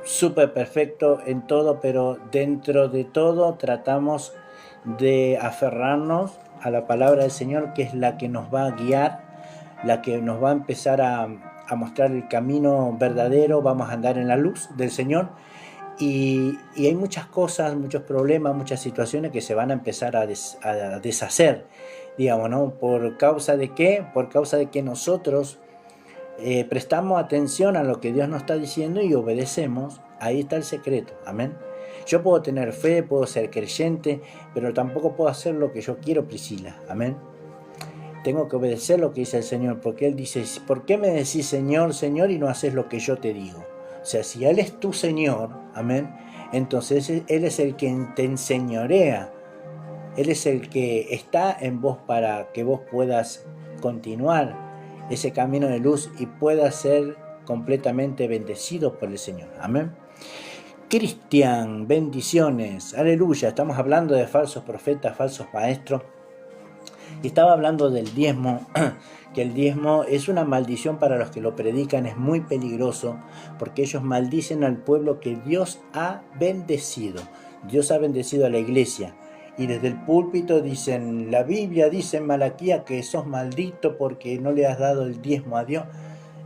súper perfecto en todo, pero dentro de todo tratamos de aferrarnos a la palabra del Señor, que es la que nos va a guiar, la que nos va a empezar a mostrar el camino verdadero. Vamos a andar en la luz del Señor. Y hay muchas cosas, muchos problemas, muchas situaciones que se van a empezar a deshacer, digamos, ¿no? ¿Por causa de qué? Por causa de que nosotros prestamos atención a lo que Dios nos está diciendo y obedecemos. Ahí está el secreto, amén. Yo puedo tener fe, puedo ser creyente, pero tampoco puedo hacer lo que yo quiero, Priscila, amén. Tengo que obedecer lo que dice el Señor, porque Él dice, ¿por qué me decís Señor, Señor y no haces lo que yo te digo? O sea, si Él es tu Señor, amén, entonces Él es el que te enseñorea. Él es el que está en vos para que vos puedas continuar ese camino de luz y puedas ser completamente bendecido por el Señor. Amén. Cristian, bendiciones. Aleluya. Estamos hablando de falsos profetas, falsos maestros. Y estaba hablando del diezmo, que el diezmo es una maldición para los que lo predican, es muy peligroso, porque ellos maldicen al pueblo que Dios ha bendecido. Dios ha bendecido a la iglesia. Y desde el púlpito dicen, la Biblia dice en Malaquía que sos maldito porque no le has dado el diezmo a Dios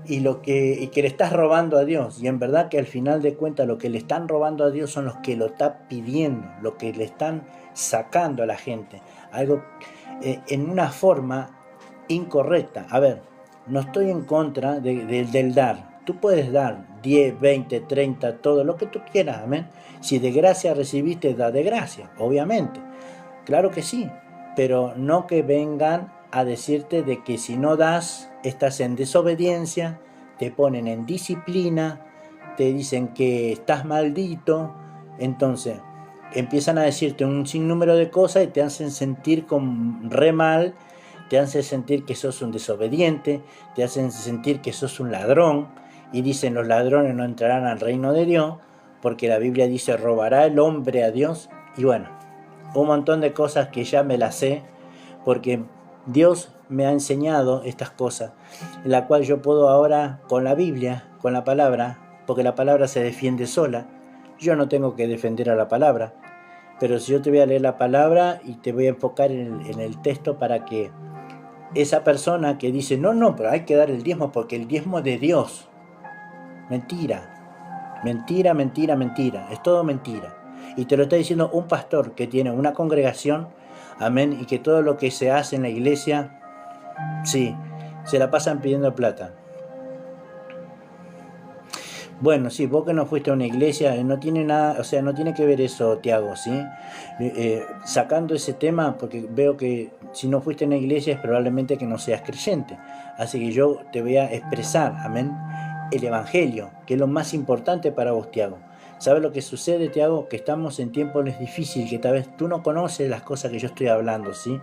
y que le estás robando a Dios. Y en verdad que al final de cuentas lo que le están robando a Dios son los que lo están pidiendo, lo que le están sacando a la gente. Algo en una forma incorrecta. A ver, no estoy en contra del dar. Tú puedes dar 10, 20, 30, todo lo que tú quieras, amén. Si de gracia recibiste, da de gracia, obviamente. Claro que sí, pero no que vengan a decirte de que si no das, estás en desobediencia, te ponen en disciplina, te dicen que estás maldito, entonces empiezan a decirte un sinnúmero de cosas y te hacen sentir re mal, te hacen sentir que sos un desobediente, te hacen sentir que sos un ladrón, y dicen los ladrones no entrarán al reino de Dios, porque la Biblia dice robará el hombre a Dios, y bueno, un montón de cosas que ya me las sé, porque Dios me ha enseñado estas cosas, en la cual yo puedo ahora con la Biblia, con la palabra, porque la palabra se defiende sola, yo no tengo que defender a la palabra, pero si yo te voy a leer la palabra y te voy a enfocar en el texto para que esa persona que dice, no, pero hay que dar el diezmo porque el diezmo es de Dios, mentira, mentira, mentira, mentira, es todo mentira. Y te lo está diciendo un pastor que tiene una congregación, amén, y que todo lo que se hace en la iglesia, sí, se la pasan pidiendo plata. Bueno, sí, vos que no fuiste a una iglesia, no tiene nada, o sea, no tiene que ver eso, Tiago, ¿sí? Sacando ese tema, porque veo que si no fuiste a una iglesia es probablemente que no seas creyente. Así que yo te voy a expresar, amén, el evangelio, que es lo más importante para vos, Tiago. ¿Sabes lo que sucede, Tiago? Que estamos en tiempos difíciles, que tal vez tú no conoces las cosas que yo estoy hablando, ¿sí?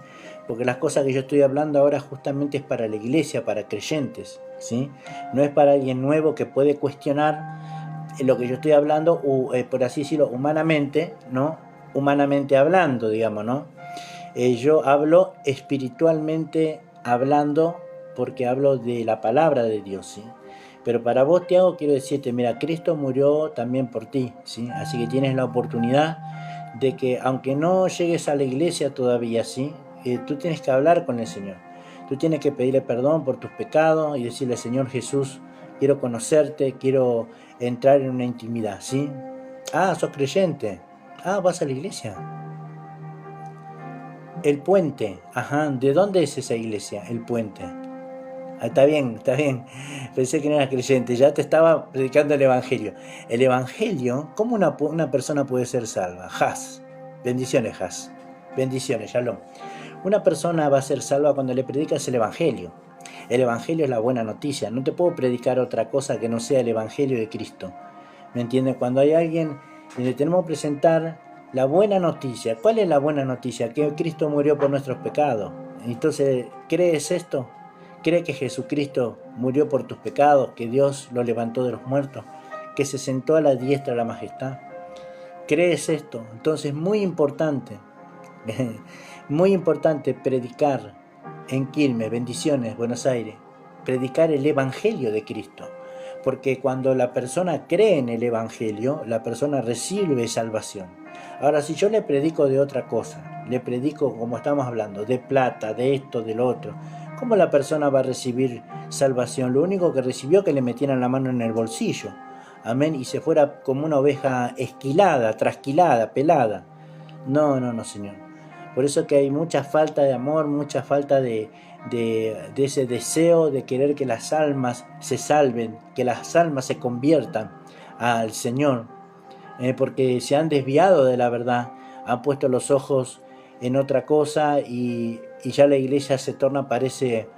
Porque las cosas que yo estoy hablando ahora justamente es para la iglesia, para creyentes, ¿sí? No es para alguien nuevo que puede cuestionar lo que yo estoy hablando, por así decirlo, humanamente, ¿no? Humanamente hablando, digamos, ¿no? Yo hablo espiritualmente hablando porque hablo de la palabra de Dios, ¿sí? Pero para vos, Tiago, quiero decirte, mira, Cristo murió también por ti, ¿sí? Así que tienes la oportunidad de que, aunque no llegues a la iglesia todavía, ¿sí? Tú tienes que hablar con el Señor. Tú tienes que pedirle perdón por tus pecados y decirle, Señor Jesús, quiero conocerte, quiero entrar en una intimidad, ¿sí? Ah, sos creyente. Ah, vas a la iglesia. El Puente, ajá, ¿de dónde es esa iglesia? El Puente. Ah, está bien, pensé que no eras creyente, ya te estaba predicando el Evangelio. El Evangelio, ¿cómo una persona puede ser salva? Bendiciones, bendiciones, Shalom. Una persona va a ser salva cuando le predicas el Evangelio. El Evangelio es la buena noticia, no te puedo predicar otra cosa que no sea el Evangelio de Cristo. ¿Me entiendes? Cuando hay alguien, le tenemos que presentar la buena noticia. ¿Cuál es la buena noticia? Que Cristo murió por nuestros pecados. Entonces, ¿crees esto? ¿Cree que Jesucristo murió por tus pecados, que Dios lo levantó de los muertos, que se sentó a la diestra de la majestad? ¿Crees esto? Entonces, muy importante predicar en Quilmes, bendiciones, Buenos Aires, predicar el Evangelio de Cristo. Porque cuando la persona cree en el Evangelio, la persona recibe salvación. Ahora, si yo le predico de otra cosa, le predico, como estamos hablando, de plata, de esto, de lo otro, ¿cómo la persona va a recibir salvación? Lo único que recibió es que le metieran la mano en el bolsillo, amén, y se fuera como una oveja esquilada, trasquilada, pelada. No, Señor. Por eso que hay mucha falta de amor, mucha falta de ese deseo de querer que las almas se salven, que las almas se conviertan al Señor, porque se han desviado de la verdad, han puesto los ojos en otra cosa y ya la iglesia se torna, parece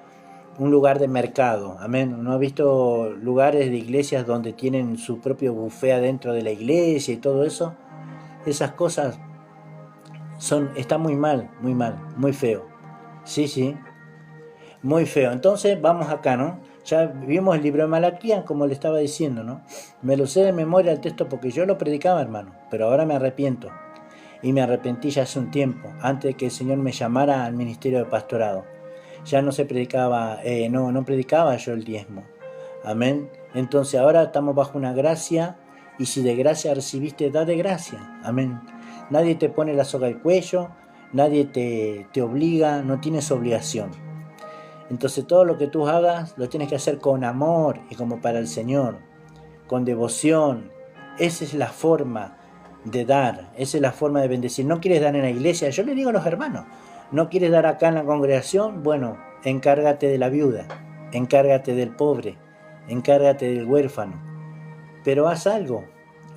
un lugar de mercado, amén. ¿No has visto lugares de iglesias donde tienen su propio buffet adentro de la iglesia y todo eso? Esas cosas está muy mal, muy feo. Sí, muy feo. Entonces vamos acá, ¿no? Ya vimos el libro de Malaquías, como le estaba diciendo, ¿no? Me lo sé de memoria el texto porque yo lo predicaba, hermano, pero ahora me arrepiento. Y me arrepentí ya hace un tiempo, antes de que el Señor me llamara al ministerio de pastorado. Ya no se predicaba, no predicaba yo el diezmo. Amén. Entonces ahora estamos bajo una gracia, y si de gracia recibiste, da de gracia. Amén. Nadie te pone la soga al cuello, nadie te obliga, no tienes obligación. Entonces todo lo que tú hagas lo tienes que hacer con amor y como para el Señor, con devoción. Esa es la forma de dar, esa es la forma de bendecir. ¿No quieres dar en la iglesia? Yo le digo a los hermanos, ¿no quieres dar acá en la congregación? Bueno, encárgate de la viuda, encárgate del pobre, encárgate del huérfano. pero haz algo.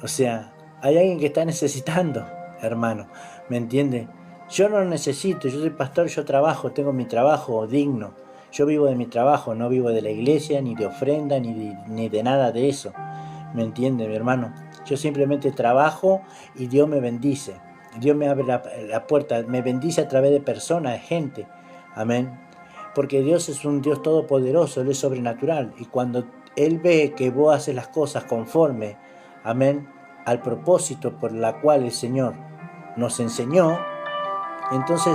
O sea, hay alguien que está necesitando, hermano, ¿me entiende? Yo no lo necesito, yo soy pastor, yo trabajo, tengo mi trabajo digno. Yo vivo de mi trabajo, no vivo de la iglesia, ni de ofrenda, ni de nada de eso. ¿Me entiende, mi hermano? Yo simplemente trabajo y Dios me bendice. Dios me abre la puerta, me bendice a través de personas, de gente. Amén. Porque Dios es un Dios todopoderoso, Él es sobrenatural. Y cuando Él ve que vos haces las cosas conforme, amén, al propósito por la cual el Señor nos enseñó, entonces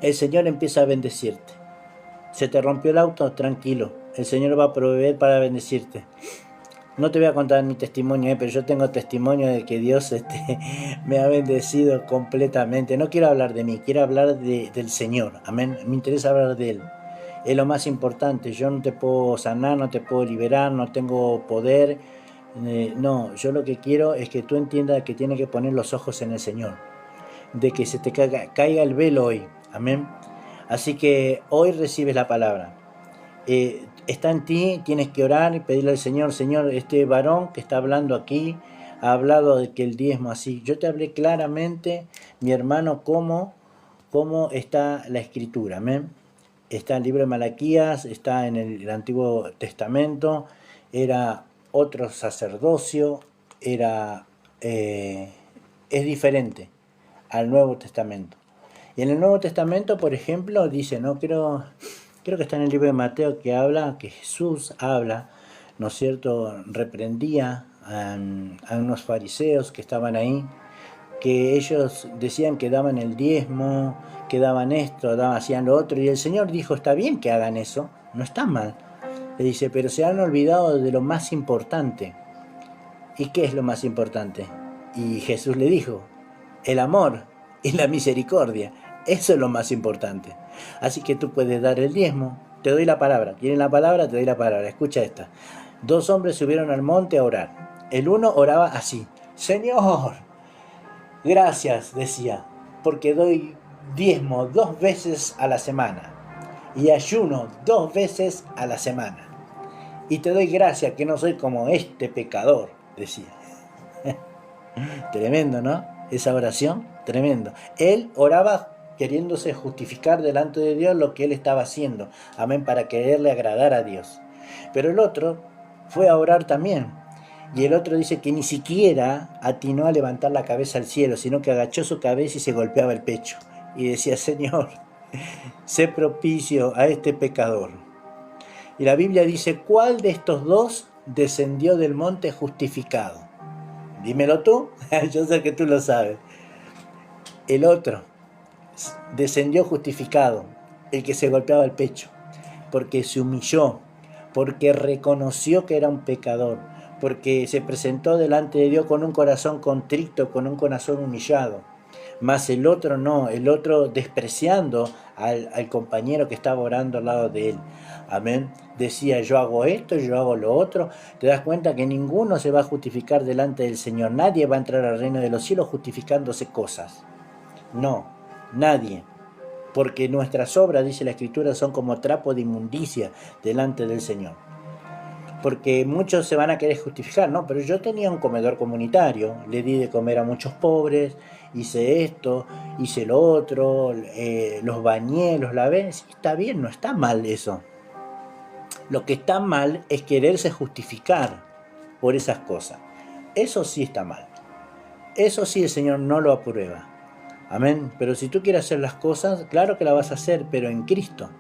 el Señor empieza a bendecirte. Se te rompió el auto, tranquilo. El Señor va a proveer para bendecirte. No te voy a contar mi testimonio, pero yo tengo testimonio de que Dios me ha bendecido completamente. No quiero hablar de mí, quiero hablar del Señor. Amén. Me interesa hablar de Él. Es lo más importante. Yo no te puedo sanar, no te puedo liberar, no tengo poder. No, yo lo que quiero es que tú entiendas que tienes que poner los ojos en el Señor. De que se te caiga el velo hoy. Amén. Así que hoy recibes la palabra. Está en ti, tienes que orar y pedirle al Señor, Señor, este varón que está hablando aquí, ha hablado de que el diezmo así. Yo te hablé claramente, mi hermano, cómo está la escritura. ¿Amén? Está en el libro de Malaquías, está en el Antiguo Testamento, era otro sacerdocio, es diferente al Nuevo Testamento. Y en el Nuevo Testamento, por ejemplo, dice, no creo que está en el libro de Mateo, que Jesús habla, ¿no es cierto?, reprendía a unos fariseos que estaban ahí, que ellos decían que daban el diezmo, que daban esto, hacían lo otro, y el Señor dijo, está bien que hagan eso, no está mal. Le dice, pero se han olvidado de lo más importante. ¿Y qué es lo más importante? Y Jesús le dijo, el amor y la misericordia. Eso es lo más importante. Así que tú puedes dar el diezmo. Te doy la palabra. ¿Quieren la palabra? Te doy la palabra. Escucha esta. 2 hombres subieron al monte a orar. El uno oraba así. Señor, gracias, decía, porque doy diezmo 2 veces a la semana. Y ayuno 2 veces a la semana. Y te doy gracias que no soy como este pecador, decía. Tremendo, ¿no? Esa oración, tremendo. Él oraba queriéndose justificar delante de Dios lo que él estaba haciendo. Amén, para quererle agradar a Dios. Pero el otro fue a orar también. Y el otro dice que ni siquiera atinó a levantar la cabeza al cielo, sino que agachó su cabeza y se golpeaba el pecho. Y decía, Señor, sé propicio a este pecador. Y la Biblia dice, ¿cuál de estos dos descendió del monte justificado? Dímelo tú, yo sé que tú lo sabes. El otro descendió justificado, el que se golpeaba el pecho, porque se humilló, porque reconoció que era un pecador, porque se presentó delante de Dios con un corazón contrito, con un corazón humillado. Mas el otro no, el otro despreciando al compañero que estaba orando al lado de él. Amén. Decía, yo hago esto, yo hago lo otro. Te das cuenta que ninguno se va a justificar delante del Señor. Nadie va a entrar al reino de los cielos justificándose cosas. No, nadie. Porque nuestras obras, dice la Escritura, son como trapo de inmundicia delante del Señor. Porque muchos se van a querer justificar, ¿no? Pero yo tenía un comedor comunitario, le di de comer a muchos pobres, hice esto, hice lo otro, los bañé, los lavé. Sí, está bien, no está mal eso. Lo que está mal es quererse justificar por esas cosas. Eso sí está mal. Eso sí el Señor no lo aprueba. Amén. Pero si tú quieres hacer las cosas, claro que las vas a hacer, pero en Cristo.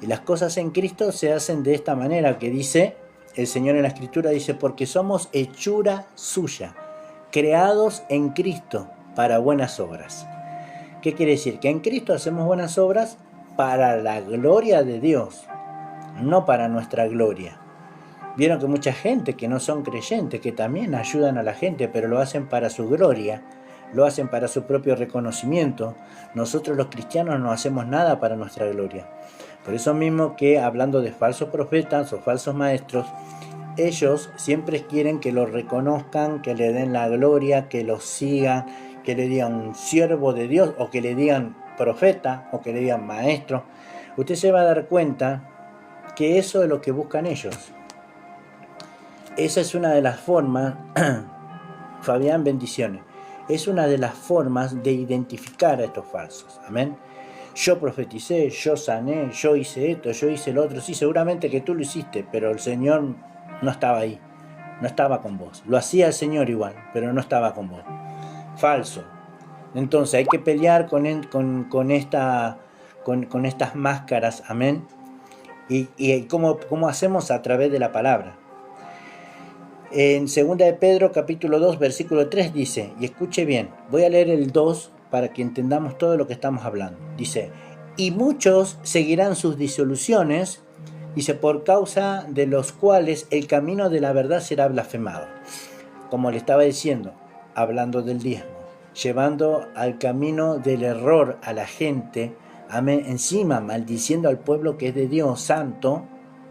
Y las cosas en Cristo se hacen de esta manera que dice el Señor en la Escritura, dice, porque somos hechura suya, creados en Cristo para buenas obras. ¿Qué quiere decir? Que en Cristo hacemos buenas obras para la gloria de Dios, no para nuestra gloria. Vieron que mucha gente que no son creyentes, que también ayudan a la gente, pero lo hacen para su gloria, lo hacen para su propio reconocimiento. Nosotros los cristianos no hacemos nada para nuestra gloria. Por eso mismo que hablando de falsos profetas o falsos maestros, ellos siempre quieren que los reconozcan, que le den la gloria, que los sigan, que le digan un siervo de Dios, o que le digan profeta, o que le digan maestro. Usted se va a dar cuenta que eso es lo que buscan ellos. esa es una de las formas, Fabián, bendiciones, es una de las formas de identificar a estos falsos, amén. Yo profeticé, yo sané, yo hice esto, yo hice lo otro, sí, seguramente que tú lo hiciste, pero el Señor no estaba ahí, no estaba con vos, lo hacía el Señor igual, pero no estaba con vos, falso. Entonces hay que pelear con estas máscaras, amén. ¿Y cómo hacemos? A través de la palabra. En 2 de Pedro capítulo 2 versículo 3 dice, y escuche bien, voy a leer el 2 para que entendamos todo lo que estamos hablando. Dice, y muchos seguirán sus disoluciones, dice, por causa de los cuales el camino de la verdad será blasfemado. Como le estaba diciendo, hablando del diezmo, llevando al camino del error a la gente, amén, encima maldiciendo al pueblo que es de Dios, santo,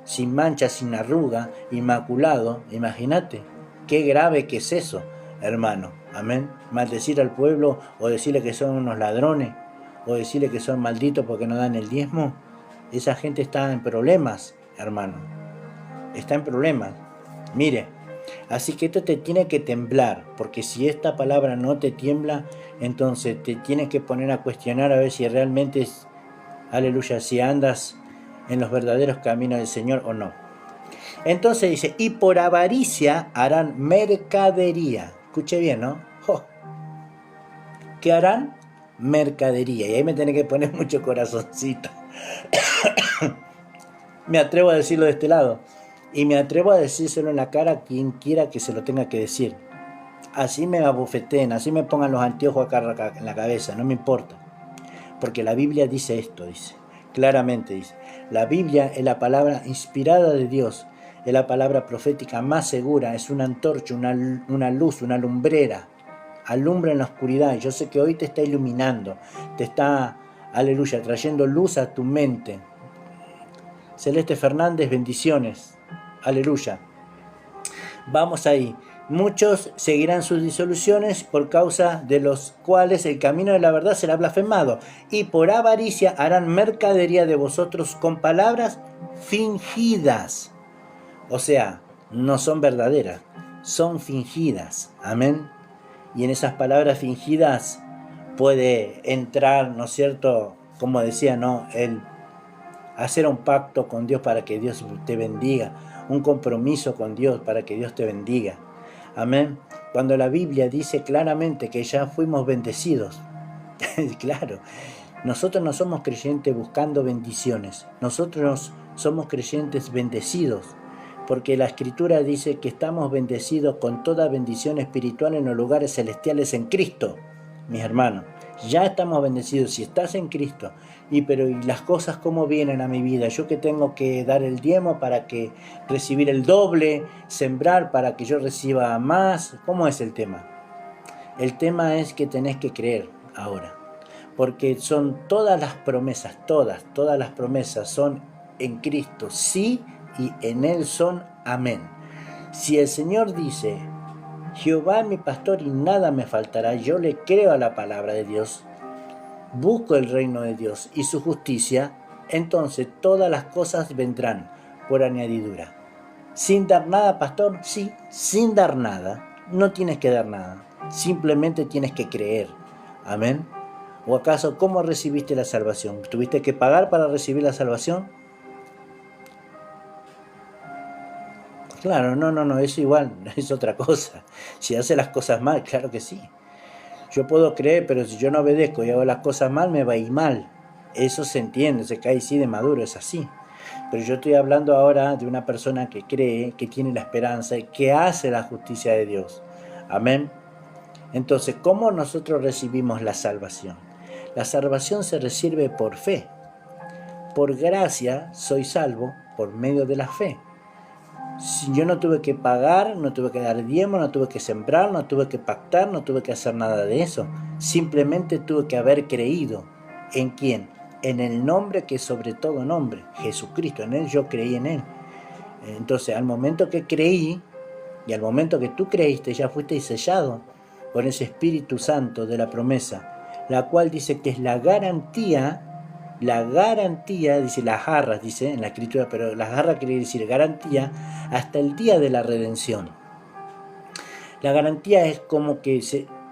sin mancha, sin arruga, inmaculado. Imagínate, qué grave que es eso, hermano, amén. Maldecir al pueblo o decirle que son unos ladrones o decirle que son malditos porque no dan el diezmo. Esa gente está en problemas, hermano, está en problemas. Mire, así que esto te tiene que temblar, porque si esta palabra no te tiembla, entonces te tienes que poner a cuestionar a ver si realmente es, aleluya, si andas en los verdaderos caminos del Señor o no. Entonces dice, y por avaricia harán mercadería. Escuche bien, ¿no? ¡Oh! ¿Qué harán? Mercadería. Y ahí me tiene que poner mucho corazoncito. Me atrevo a decirlo de este lado. Y me atrevo a decírselo en la cara a quien quiera que se lo tenga que decir. Así me abofeten, así me pongan los anteojos acá en la cabeza, no me importa. Porque la Biblia dice esto, dice. Claramente dice. La Biblia es la palabra inspirada de Dios. Es la palabra profética más segura. Es una antorcha, una luz, una lumbrera. Alumbra en la oscuridad. Y yo sé que hoy te está iluminando. Te está, aleluya, trayendo luz a tu mente. Celeste Fernández, bendiciones. Aleluya. Vamos ahí. Muchos seguirán sus disoluciones por causa de los cuales el camino de la verdad será blasfemado. Y por avaricia harán mercadería de vosotros con palabras fingidas. O sea, no son verdaderas, son fingidas. Amén. Y en esas palabras fingidas puede entrar, ¿no es cierto? Como decía, ¿no? El hacer un pacto con Dios para que Dios te bendiga. Un compromiso con Dios para que Dios te bendiga. Amén. Cuando la Biblia dice claramente que ya fuimos bendecidos. Claro, nosotros no somos creyentes buscando bendiciones. Nosotros somos creyentes bendecidos. Porque la Escritura dice que estamos bendecidos con toda bendición espiritual en los lugares celestiales en Cristo. Mis hermanos, ya estamos bendecidos si estás en Cristo. Pero ¿y las cosas cómo vienen a mi vida? Yo que tengo que dar el diezmo para que recibir el doble, sembrar para que yo reciba más. ¿Cómo es el tema? El tema es que tenés que creer ahora. Porque son todas las promesas, todas las promesas son en Cristo, sí, y en Él son amén. Si el Señor dice, Jehová es mi pastor y nada me faltará, yo le creo a la palabra de Dios, busco el reino de Dios y su justicia, entonces todas las cosas vendrán por añadidura. ¿Sin dar nada, pastor? Sí, sin dar nada. No tienes que dar nada, simplemente tienes que creer. Amén. ¿O acaso cómo recibiste la salvación? ¿Tuviste que pagar para recibir la salvación? Claro, no, eso igual, es otra cosa. Si hace las cosas mal, claro que sí. Yo puedo creer, pero si yo no obedezco y hago las cosas mal, me va a ir mal. Eso se entiende, se cae así de maduro, es así. Pero yo estoy hablando ahora de una persona que cree, que tiene la esperanza y que hace la justicia de Dios. Amén. Entonces, ¿cómo nosotros recibimos la salvación? La salvación se recibe por fe. Por gracia soy salvo por medio de la fe. Si yo no tuve que pagar, no tuve que dar diezmo, no tuve que sembrar, no tuve que pactar, no tuve que hacer nada de eso. Simplemente tuve que haber creído. ¿En quién? En el nombre que es sobre todo nombre, Jesucristo. En Él yo creí en Él. Entonces, al momento que creí, y al momento que tú creíste, ya fuiste sellado con ese Espíritu Santo de la promesa, la cual dice que es la garantía la garantía, dice las garras, dice en la escritura, pero las garras quiere decir garantía hasta el día de la redención. La garantía es como que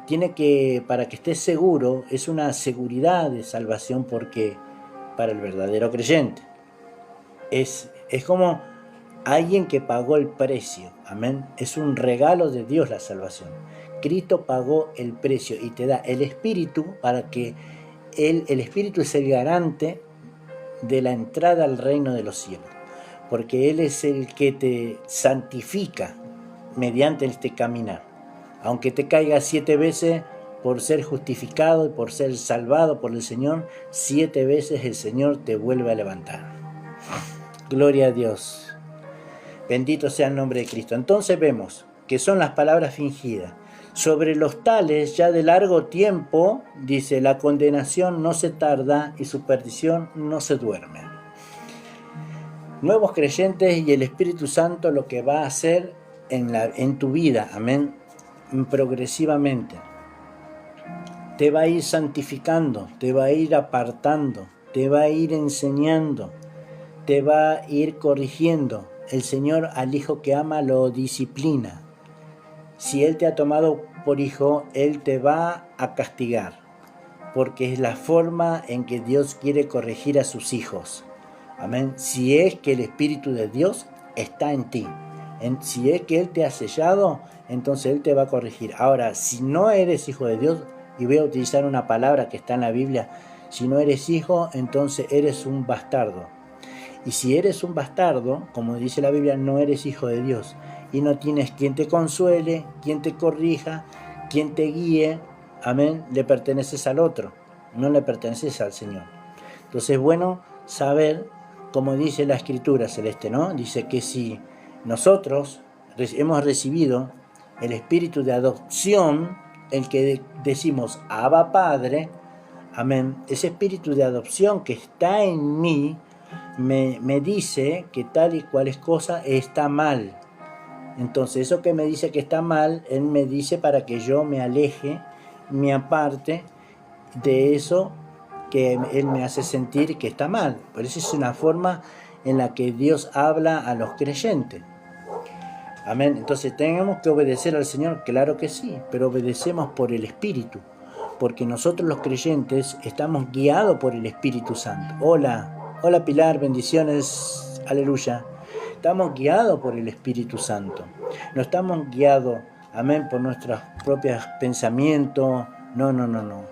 tiene que, para que estés seguro, es una seguridad de salvación porque para el verdadero creyente es como alguien que pagó el precio, amén. Es un regalo de Dios la salvación. Cristo pagó el precio y te da el Espíritu para que el Espíritu es el garante de la entrada al reino de los cielos, porque Él es el que te santifica mediante este caminar. Aunque te caigas 7 veces por ser justificado y por ser salvado por el Señor, 7 veces el Señor te vuelve a levantar. Gloria a Dios. Bendito sea el nombre de Cristo. Entonces vemos que son las palabras fingidas. Sobre los tales, ya de largo tiempo, dice, la condenación no se tarda y su perdición no se duerme. Nuevos creyentes y el Espíritu Santo lo que va a hacer en tu vida, amén, progresivamente. Te va a ir santificando, te va a ir apartando, te va a ir enseñando, te va a ir corrigiendo. El Señor al hijo que ama lo disciplina. Si Él te ha tomado por hijo, Él te va a castigar, porque es la forma en que Dios quiere corregir a sus hijos. Amén. Si es que el Espíritu de Dios está en ti, si es que Él te ha sellado, entonces Él te va a corregir. Ahora, si no eres hijo de Dios, y voy a utilizar una palabra que está en la Biblia, si no eres hijo, entonces eres un bastardo. Y si eres un bastardo, como dice la Biblia, no eres hijo de Dios. Y no tienes quien te consuele, quien te corrija, quien te guíe. Amén. Le perteneces al otro, no le perteneces al Señor. Entonces es bueno saber, como dice la Escritura Celeste, ¿no? Dice que si nosotros hemos recibido el espíritu de adopción, el que decimos Abba Padre, amén, ese espíritu de adopción que está en mí, me dice que tal y cual cosa está mal. Entonces eso que me dice que está mal, Él me dice para que yo me aleje, me aparte de eso que Él me hace sentir que está mal. Por eso es una forma en la que Dios habla a los creyentes. Amén. Entonces tenemos que obedecer al Señor, claro que sí, pero obedecemos por el Espíritu, porque nosotros los creyentes estamos guiados por el Espíritu Santo. Hola Pilar, bendiciones, aleluya. Estamos guiados por el Espíritu Santo. No estamos guiados, amén, por nuestros propios pensamientos. No.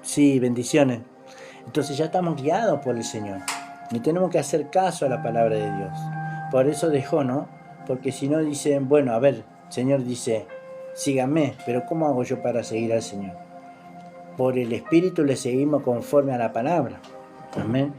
Sí, bendiciones. Entonces ya estamos guiados por el Señor. Y tenemos que hacer caso a la palabra de Dios. Por eso dejó, ¿no? Porque si no dicen, bueno, a ver, el Señor dice, síganme, pero ¿cómo hago yo para seguir al Señor? Por el Espíritu le seguimos conforme a la palabra. Amén.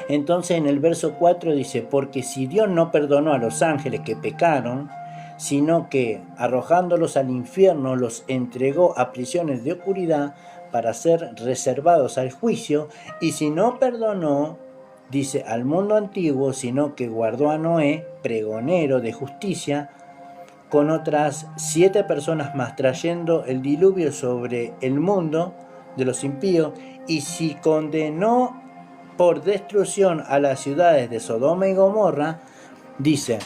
Entonces en el verso 4 dice, porque si Dios no perdonó a los ángeles que pecaron, sino que arrojándolos al infierno los entregó a prisiones de oscuridad para ser reservados al juicio, y si no perdonó, dice, al mundo antiguo, sino que guardó a Noé, pregonero de justicia, con otras 7 personas más, trayendo el diluvio sobre el mundo de los impíos, y si condenó por destrucción a las ciudades de Sodoma y Gomorra, dice,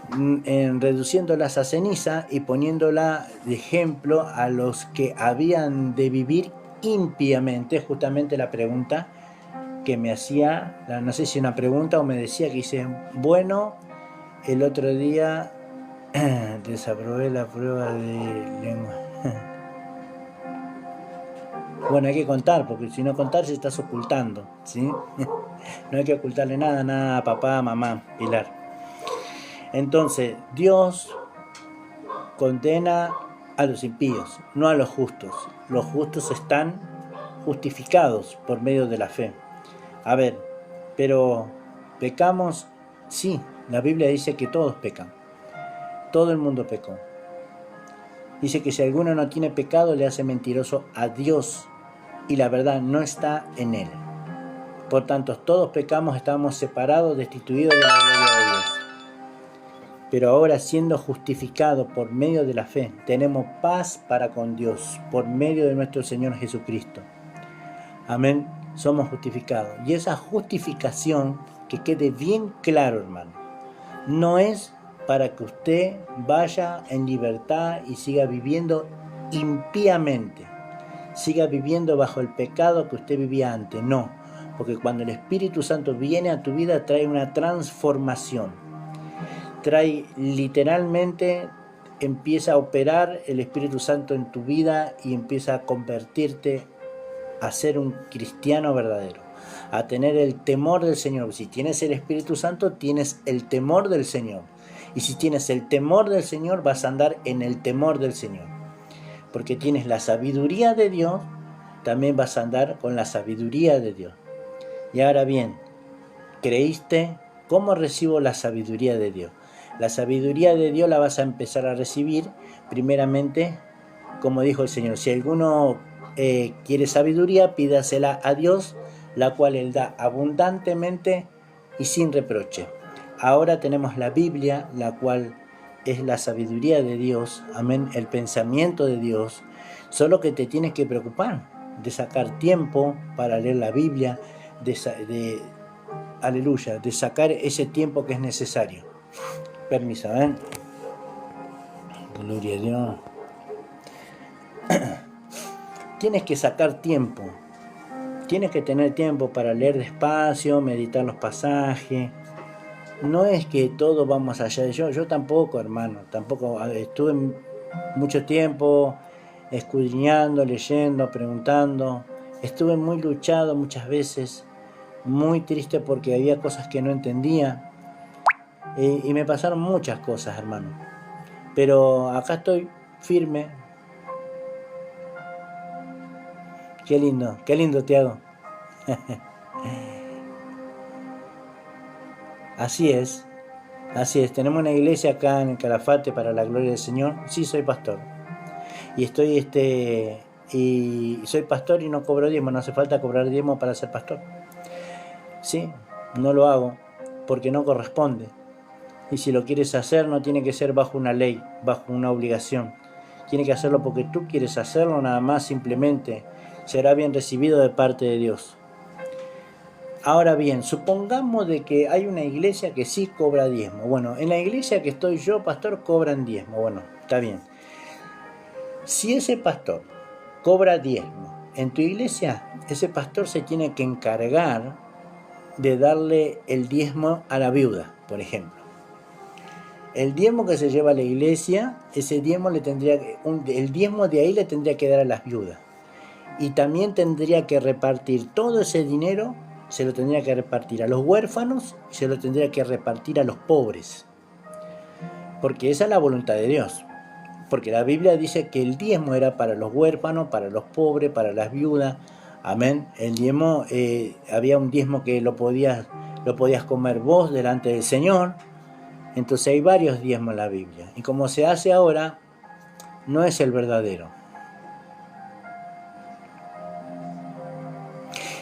reduciéndolas a ceniza y poniéndola de ejemplo a los que habían de vivir impíamente. Justamente la pregunta que me hacía, no sé si una pregunta o me decía, que dice, bueno, el otro día desaprobé la prueba de lengua. Bueno, hay que contar, porque si no contar se estás ocultando, ¿sí? No hay que ocultarle nada a papá, mamá, Pilar. Entonces, Dios condena a los impíos, no a los justos. Los justos están justificados por medio de la fe. A ver, pero ¿pecamos? Sí, la Biblia dice que todos pecan. Todo el mundo pecó. Dice que si alguno no tiene pecado, le hace mentiroso a Dios, y la verdad no está en él. Por tanto, todos pecamos, estamos separados, destituidos de la gloria de Dios. Pero ahora, siendo justificados por medio de la fe, tenemos paz para con Dios, por medio de nuestro Señor Jesucristo. Amén. somos justificados. Y esa justificación, que quede bien claro, hermano, no es para que usted vaya en libertad y siga viviendo impíamente, siga viviendo bajo el pecado que usted vivía antes. No, porque cuando el Espíritu Santo viene a tu vida trae una transformación, trae literalmente, empieza a operar el Espíritu Santo en tu vida y empieza a convertirte a ser un cristiano verdadero, a tener el temor del Señor. Si tienes el Espíritu Santo, tienes el temor del Señor. Y si tienes el temor del Señor, vas a andar en el temor del Señor. Porque tienes la sabiduría de Dios, también vas a andar con la sabiduría de Dios. Y ahora bien, ¿creíste? ¿Cómo recibo la sabiduría de Dios? La sabiduría de Dios la vas a empezar a recibir, primeramente, como dijo el Señor, si alguno quiere sabiduría, pídasela a Dios, la cual Él da abundantemente y sin reproche. Ahora tenemos la Biblia, la cual es la sabiduría de Dios, amén, el pensamiento de Dios. Solo que te tienes que preocupar de sacar tiempo para leer la Biblia, aleluya, de sacar ese tiempo que es necesario. Permiso, ¿eh? Gloria a Dios. Tienes que sacar tiempo. Tienes que tener tiempo para leer despacio, meditar los pasajes. No es que todo va más allá de yo tampoco, hermano. Tampoco estuve mucho tiempo escudriñando, leyendo, preguntando. Estuve muy luchado muchas veces, muy triste porque había cosas que no entendía. Y me pasaron muchas cosas, hermano. Pero acá estoy firme. Qué lindo, Tiago. Así es. Tenemos una iglesia acá en el Calafate para la gloria del Señor. Sí, soy pastor. Y soy pastor y no cobro diezmo. No hace falta cobrar diezmo para ser pastor. Sí, no lo hago porque no corresponde. Y si lo quieres hacer, no tiene que ser bajo una ley, bajo una obligación. Tiene que hacerlo porque tú quieres hacerlo, nada más, simplemente. Será bien recibido de parte de Dios. Ahora bien, supongamos de que hay una iglesia que sí cobra diezmo. Bueno, en la iglesia que estoy yo, pastor, cobran diezmo. Bueno, está bien. Si ese pastor cobra diezmo en tu iglesia, ese pastor se tiene que encargar de darle el diezmo a la viuda, por ejemplo. El diezmo que se lleva a la iglesia, ese diezmo el diezmo de ahí le tendría que dar a las viudas. Y también tendría que repartir todo ese dinero, se lo tendría que repartir a los huérfanos y se lo tendría que repartir a los pobres. Porque esa es la voluntad de Dios. Porque la Biblia dice que el diezmo era para los huérfanos, para los pobres, para las viudas. Amén. El diezmo, había un diezmo que lo podías comer vos delante del Señor. Entonces hay varios diezmos en la Biblia. Y como se hace ahora, no es el verdadero.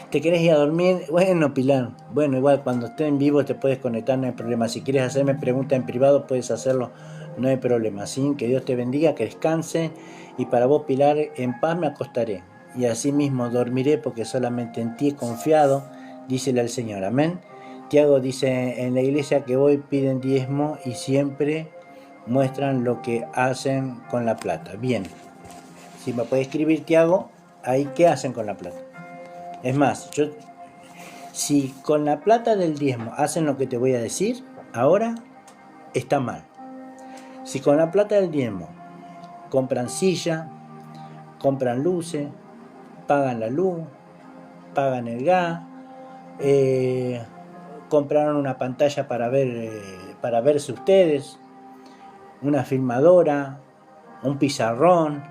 ¿Te querés ir a dormir? Bueno, Pilar. Bueno, igual cuando esté en vivo te puedes conectar, no hay problema. Si quieres hacerme preguntas en privado, puedes hacerlo, no hay problema. ¿Sí? Que Dios te bendiga, que descanse. Y para vos, Pilar, en paz me acostaré. Y así mismo dormiré porque solamente en ti he confiado, dícele al Señor. Amén. Tiago dice, en la iglesia que voy piden diezmo y siempre muestran lo que hacen con la plata. Bien, si me puede escribir, Tiago, ahí qué hacen con la plata. Es más, si con la plata del diezmo hacen lo que te voy a decir, ahora está mal. Si con la plata del diezmo compran silla, compran luces, pagan la luz, pagan el gas, compraron una pantalla para verse ustedes, una filmadora, un pizarrón.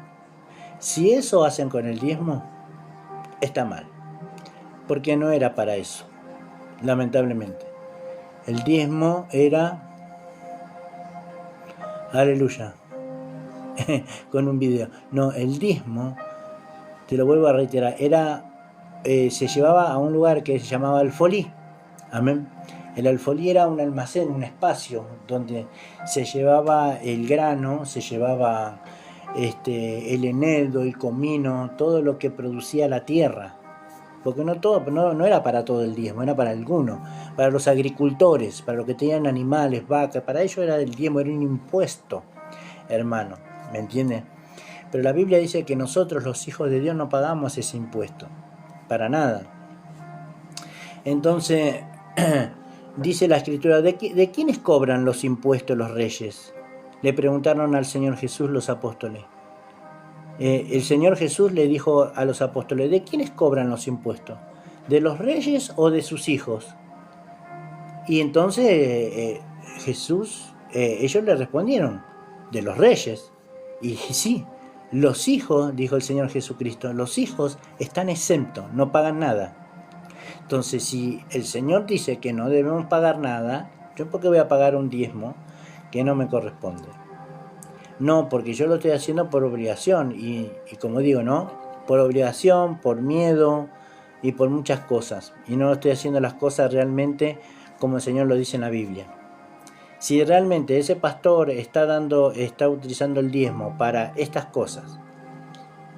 Si eso hacen con el diezmo, está mal. Porque no era para eso, lamentablemente. El diezmo era, aleluya, con un video. No, el diezmo, te lo vuelvo a reiterar, se llevaba a un lugar que se llamaba alfolí. Amén. El alfolí era un almacén, un espacio donde se llevaba el grano, se llevaba el eneldo, el comino, todo lo que producía la tierra. porque no era para todo el diezmo, era para algunos, para los agricultores, para los que tenían animales, vacas, para ellos era el diezmo, era un impuesto, hermano, ¿me entiendes? Pero la Biblia dice que nosotros los hijos de Dios no pagamos ese impuesto, para nada. Entonces, dice la Escritura, ¿de quiénes cobran los impuestos los reyes? Le preguntaron al Señor Jesús los apóstoles. El Señor Jesús le dijo a los apóstoles, ¿de quiénes cobran los impuestos? ¿De los reyes o de sus hijos? Y entonces ellos le respondieron, de los reyes. Y sí, los hijos, dijo el Señor Jesucristo, los hijos están exentos, no pagan nada. Entonces, si el Señor dice que no debemos pagar nada, ¿yo por qué voy a pagar un diezmo que no me corresponde? No, porque yo lo estoy haciendo por obligación y como digo, ¿no? Por obligación, por miedo y por muchas cosas. Y no estoy haciendo las cosas realmente como el Señor lo dice en la Biblia. Si realmente ese pastor está utilizando el diezmo para estas cosas,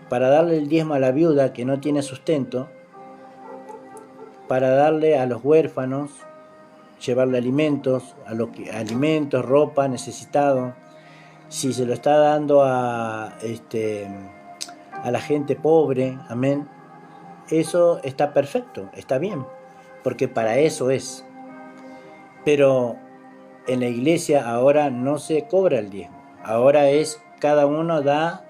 para darle el diezmo a la viuda que no tiene sustento, para darle a los huérfanos, llevarle alimentos, ropa, necesitado, si se lo está dando a la gente pobre, amén, eso está perfecto, está bien, porque para eso es. Pero en la iglesia ahora no se cobra el diezmo, ahora es cada uno da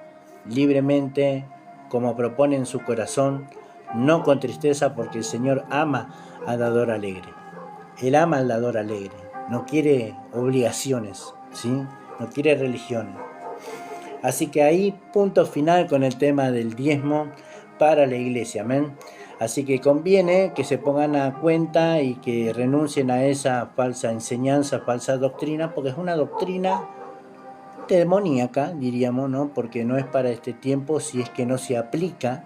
libremente como propone en su corazón, no con tristeza, porque el Señor ama al dador alegre. Él ama al dador alegre, no quiere obligaciones, ¿sí? No quiere religión. Así que ahí punto final con el tema del diezmo para la iglesia, amén. Así que conviene que se pongan a cuenta y que renuncien a esa falsa enseñanza, falsa doctrina, porque es una doctrina demoníaca, diríamos, ¿no? Porque no es para este tiempo si es que no se aplica,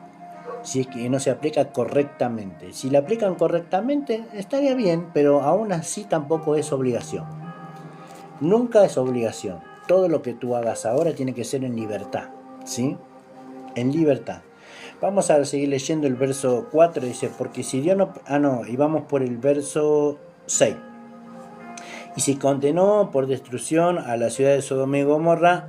correctamente. Si la aplican correctamente, estaría bien, pero aún así tampoco es obligación. Nunca es obligación. Todo lo que tú hagas ahora tiene que ser en libertad, ¿sí? En libertad. Vamos a seguir leyendo el verso 4, dice, porque si Dios no... y vamos por el verso 6. Y si condenó por destrucción a la ciudad de Sodoma y Gomorra,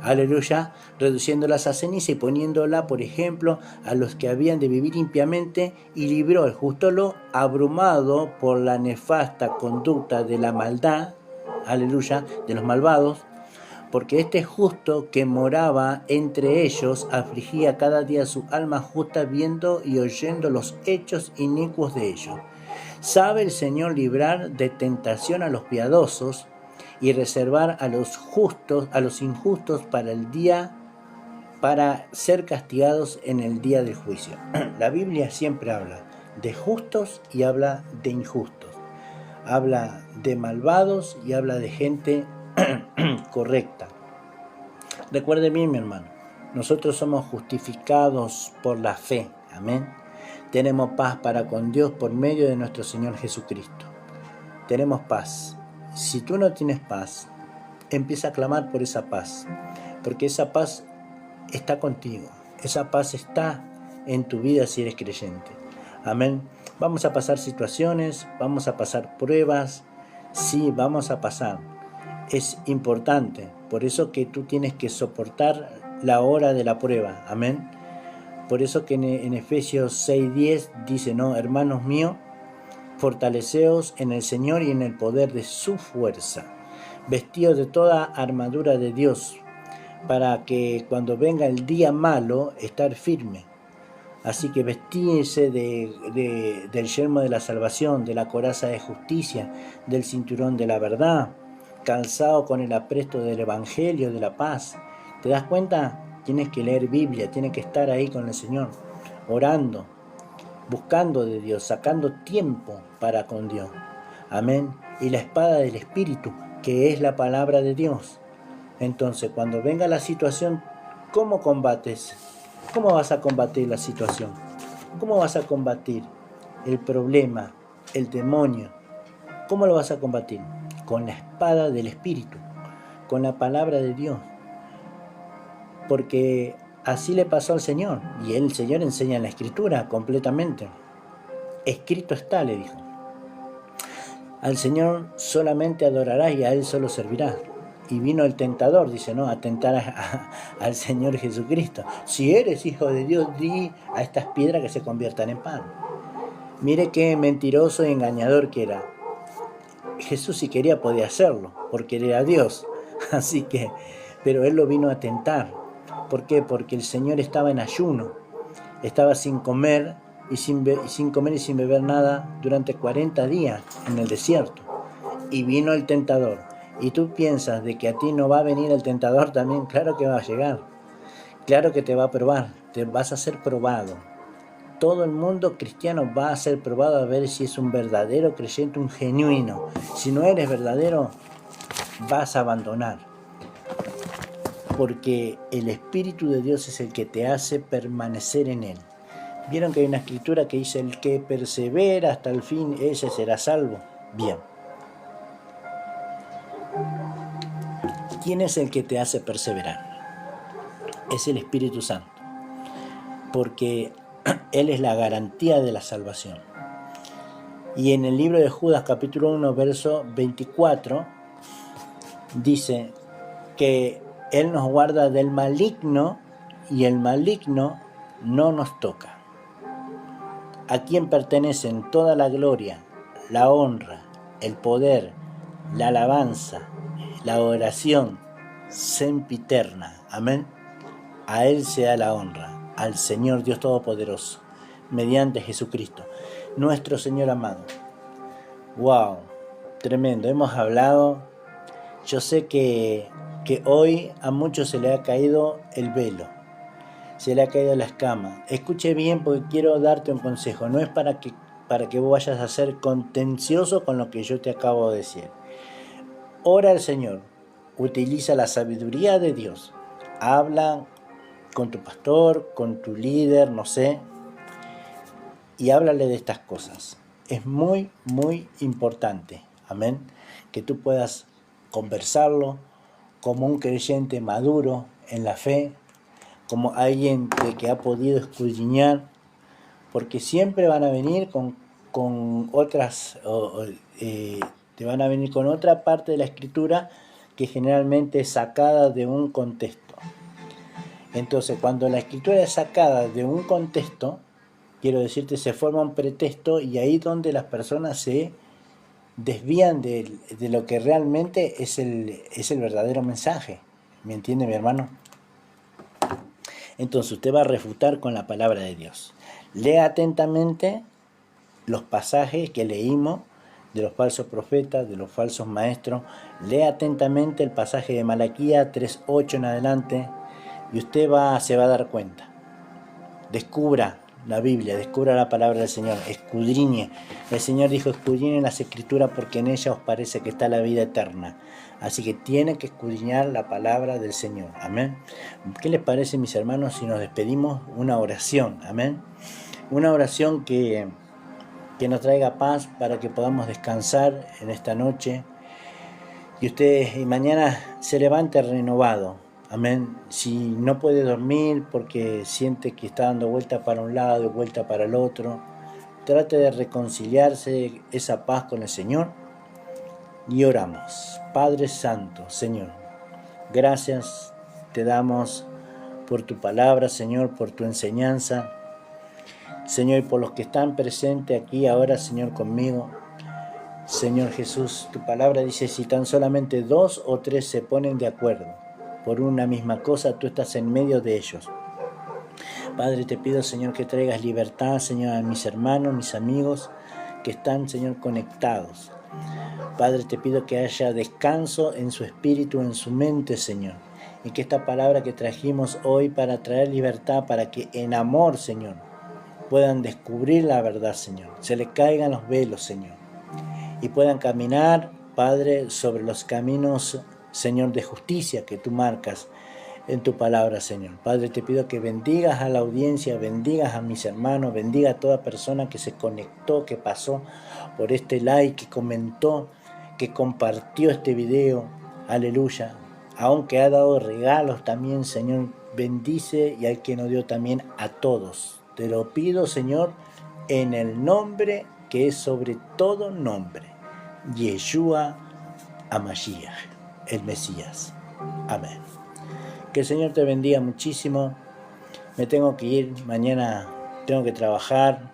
aleluya, reduciéndolas a ceniza y poniéndola, por ejemplo, a los que habían de vivir impiamente, y libró al justo Lot, abrumado por la nefasta conducta de la maldad, aleluya, de los malvados, porque este justo que moraba entre ellos afligía cada día su alma justa viendo y oyendo los hechos inicuos de ellos. Sabe el Señor librar de tentación a los piadosos y reservar a los injustos para ser castigados en el día del juicio. La Biblia siempre habla de justos y habla de injustos. Habla de malvados y habla de gente correcta. Recuerde bien, mi hermano, nosotros somos justificados por la fe, amén. Tenemos paz para con Dios por medio de nuestro Señor Jesucristo. Tenemos paz. Si tú no tienes paz, empieza a clamar por esa paz, porque esa paz está contigo, esa paz está en tu vida si eres creyente, amén. Vamos a pasar situaciones, vamos a pasar pruebas, sí, vamos a pasar. Es importante, por eso que tú tienes que soportar la hora de la prueba, amén. Por eso que en Efesios 6:10 dice, no, hermanos míos, fortaleceos en el Señor y en el poder de su fuerza, vestidos de toda armadura de Dios, para que cuando venga el día malo, estar firme. Así que vestíse del yelmo de la salvación, de la coraza de justicia, del cinturón de la verdad, calzado con el apresto del evangelio de la paz. ¿Te das cuenta? Tienes que leer Biblia, tienes que estar ahí con el Señor, orando, buscando de Dios, sacando tiempo para con Dios. Amén. Y la espada del Espíritu, que es la palabra de Dios. Entonces, cuando venga la situación, ¿cómo combates? ¿Cómo vas a combatir la situación? ¿Cómo vas a combatir el problema, el demonio? ¿Cómo lo vas a combatir? Con la espada del Espíritu, con la palabra de Dios. Porque así le pasó al Señor. Y el Señor enseña en la Escritura completamente. Escrito está, le dijo. Al Señor solamente adorarás y a Él solo servirás. Y vino el tentador, dice, ¿no? A tentar al Señor Jesucristo. Si eres hijo de Dios, di a estas piedras que se conviertan en pan. Mire qué mentiroso y engañador que era. Jesús, si quería, podía hacerlo, porque era Dios. Así que, pero Él lo vino a tentar. ¿Por qué? Porque el Señor estaba en ayuno. Estaba sin comer y sin beber nada durante 40 días en el desierto. Y vino el tentador. Y tú piensas de que a ti no va a venir el tentador también. Claro que va a llegar. Claro que te va a probar. Te vas a ser probado. Todo el mundo cristiano va a ser probado a ver si es un verdadero creyente, un genuino. Si no eres verdadero, vas a abandonar. Porque el Espíritu de Dios es el que te hace permanecer en Él. ¿Vieron que hay una escritura que dice: el que persevera hasta el fin, ese será salvo? Bien. ¿Quién es el que te hace perseverar? Es el Espíritu Santo. Porque Él es la garantía de la salvación. Y en el libro de Judas, capítulo 1, verso 24, dice que Él nos guarda del maligno y el maligno no nos toca. A quien pertenecen toda la gloria, la honra, el poder, la alabanza, la oración sempiterna. Amén. A Él sea la honra, al Señor Dios Todopoderoso, mediante Jesucristo, nuestro Señor amado. Wow, tremendo. Hemos hablado. Yo sé que hoy a muchos se le ha caído el velo, se le ha caído la escama. Escuche bien, porque quiero darte un consejo. No es para que vos vayas a ser contencioso con lo que yo te acabo de decir. Ora al Señor, utiliza la sabiduría de Dios, habla con tu pastor, con tu líder, no sé, y háblale de estas cosas. Es muy, muy importante, amén, que tú puedas conversarlo como un creyente maduro en la fe, como alguien que ha podido escudriñar, porque siempre van a venir con otras, te van a venir con otra parte de la Escritura que generalmente es sacada de un contexto. Entonces, cuando la Escritura es sacada de un contexto, quiero decirte, se forma un pretexto, y ahí donde las personas se desvían de lo que realmente es el verdadero mensaje. ¿Me entiende, mi hermano? Entonces usted va a refutar con la palabra de Dios. Lea atentamente los pasajes que leímos de los falsos profetas, de los falsos maestros. Lea atentamente el pasaje de Malaquías 3:8 en adelante, y usted se va a dar cuenta. Descubra la Biblia, descubra la palabra del Señor, escudriñe. El Señor dijo: escudriñen las Escrituras, porque en ellas os parece que está la vida eterna. Así que tiene que escudriñar la palabra del Señor. Amén. ¿Qué les parece, mis hermanos, si nos despedimos? Una oración. Amén. Una oración que nos traiga paz, para que podamos descansar en esta noche y usted y mañana se levante renovado. Amén. Si no puede dormir porque siente que está dando vuelta para un lado y vuelta para el otro, trate de reconciliarse esa paz con el Señor y oramos. Padre Santo, Señor, gracias te damos por tu palabra, Señor, por tu enseñanza, Señor, y por los que están presentes aquí ahora, Señor, conmigo. Señor Jesús, tu palabra dice: si tan solamente 2 o 3 se ponen de acuerdo por una misma cosa, tú estás en medio de ellos. Padre, te pido, Señor, que traigas libertad, Señor, a mis hermanos, mis amigos que están, Señor, conectados. Padre, te pido que haya descanso en su espíritu, en su mente, Señor, y que esta palabra que trajimos hoy para traer libertad, para que en amor, Señor, puedan descubrir la verdad, Señor, se les caigan los velos, Señor, y puedan caminar, Padre, sobre los caminos, Señor, de justicia que tú marcas en tu palabra, Señor. Padre, te pido que bendigas a la audiencia, bendigas a mis hermanos, bendiga a toda persona que se conectó, que pasó por este like, que comentó, que compartió este video. Aleluya. aunque ha dado regalos también, Señor, bendice y al que nos dio también a todos. Te lo pido, Señor, en el nombre que es sobre todo nombre, Yeshua HaMashiach, el Mesías. Amén. Que el Señor te bendiga muchísimo. Me tengo que ir, mañana tengo que trabajar,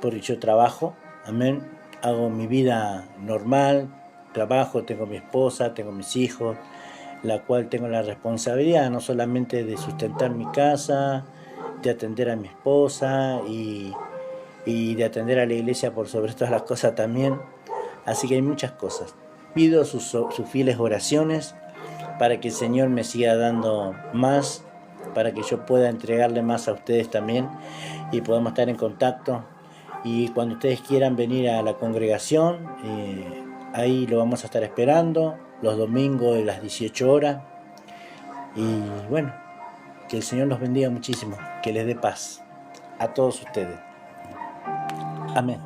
porque yo trabajo, amén. Hago mi vida normal, trabajo, tengo mi esposa, tengo mis hijos, la cual tengo la responsabilidad no solamente de sustentar mi casa, de atender a mi esposa y de atender a la iglesia por sobre todas las cosas también. Así que hay muchas cosas. Pido sus fieles oraciones para que el Señor me siga dando más, para que yo pueda entregarle más a ustedes también y podamos estar en contacto. Y cuando ustedes quieran venir a la congregación, ahí lo vamos a estar esperando, los domingos a las 18 horas. Y bueno, que el Señor los bendiga muchísimo, que les dé paz a todos ustedes. Amén.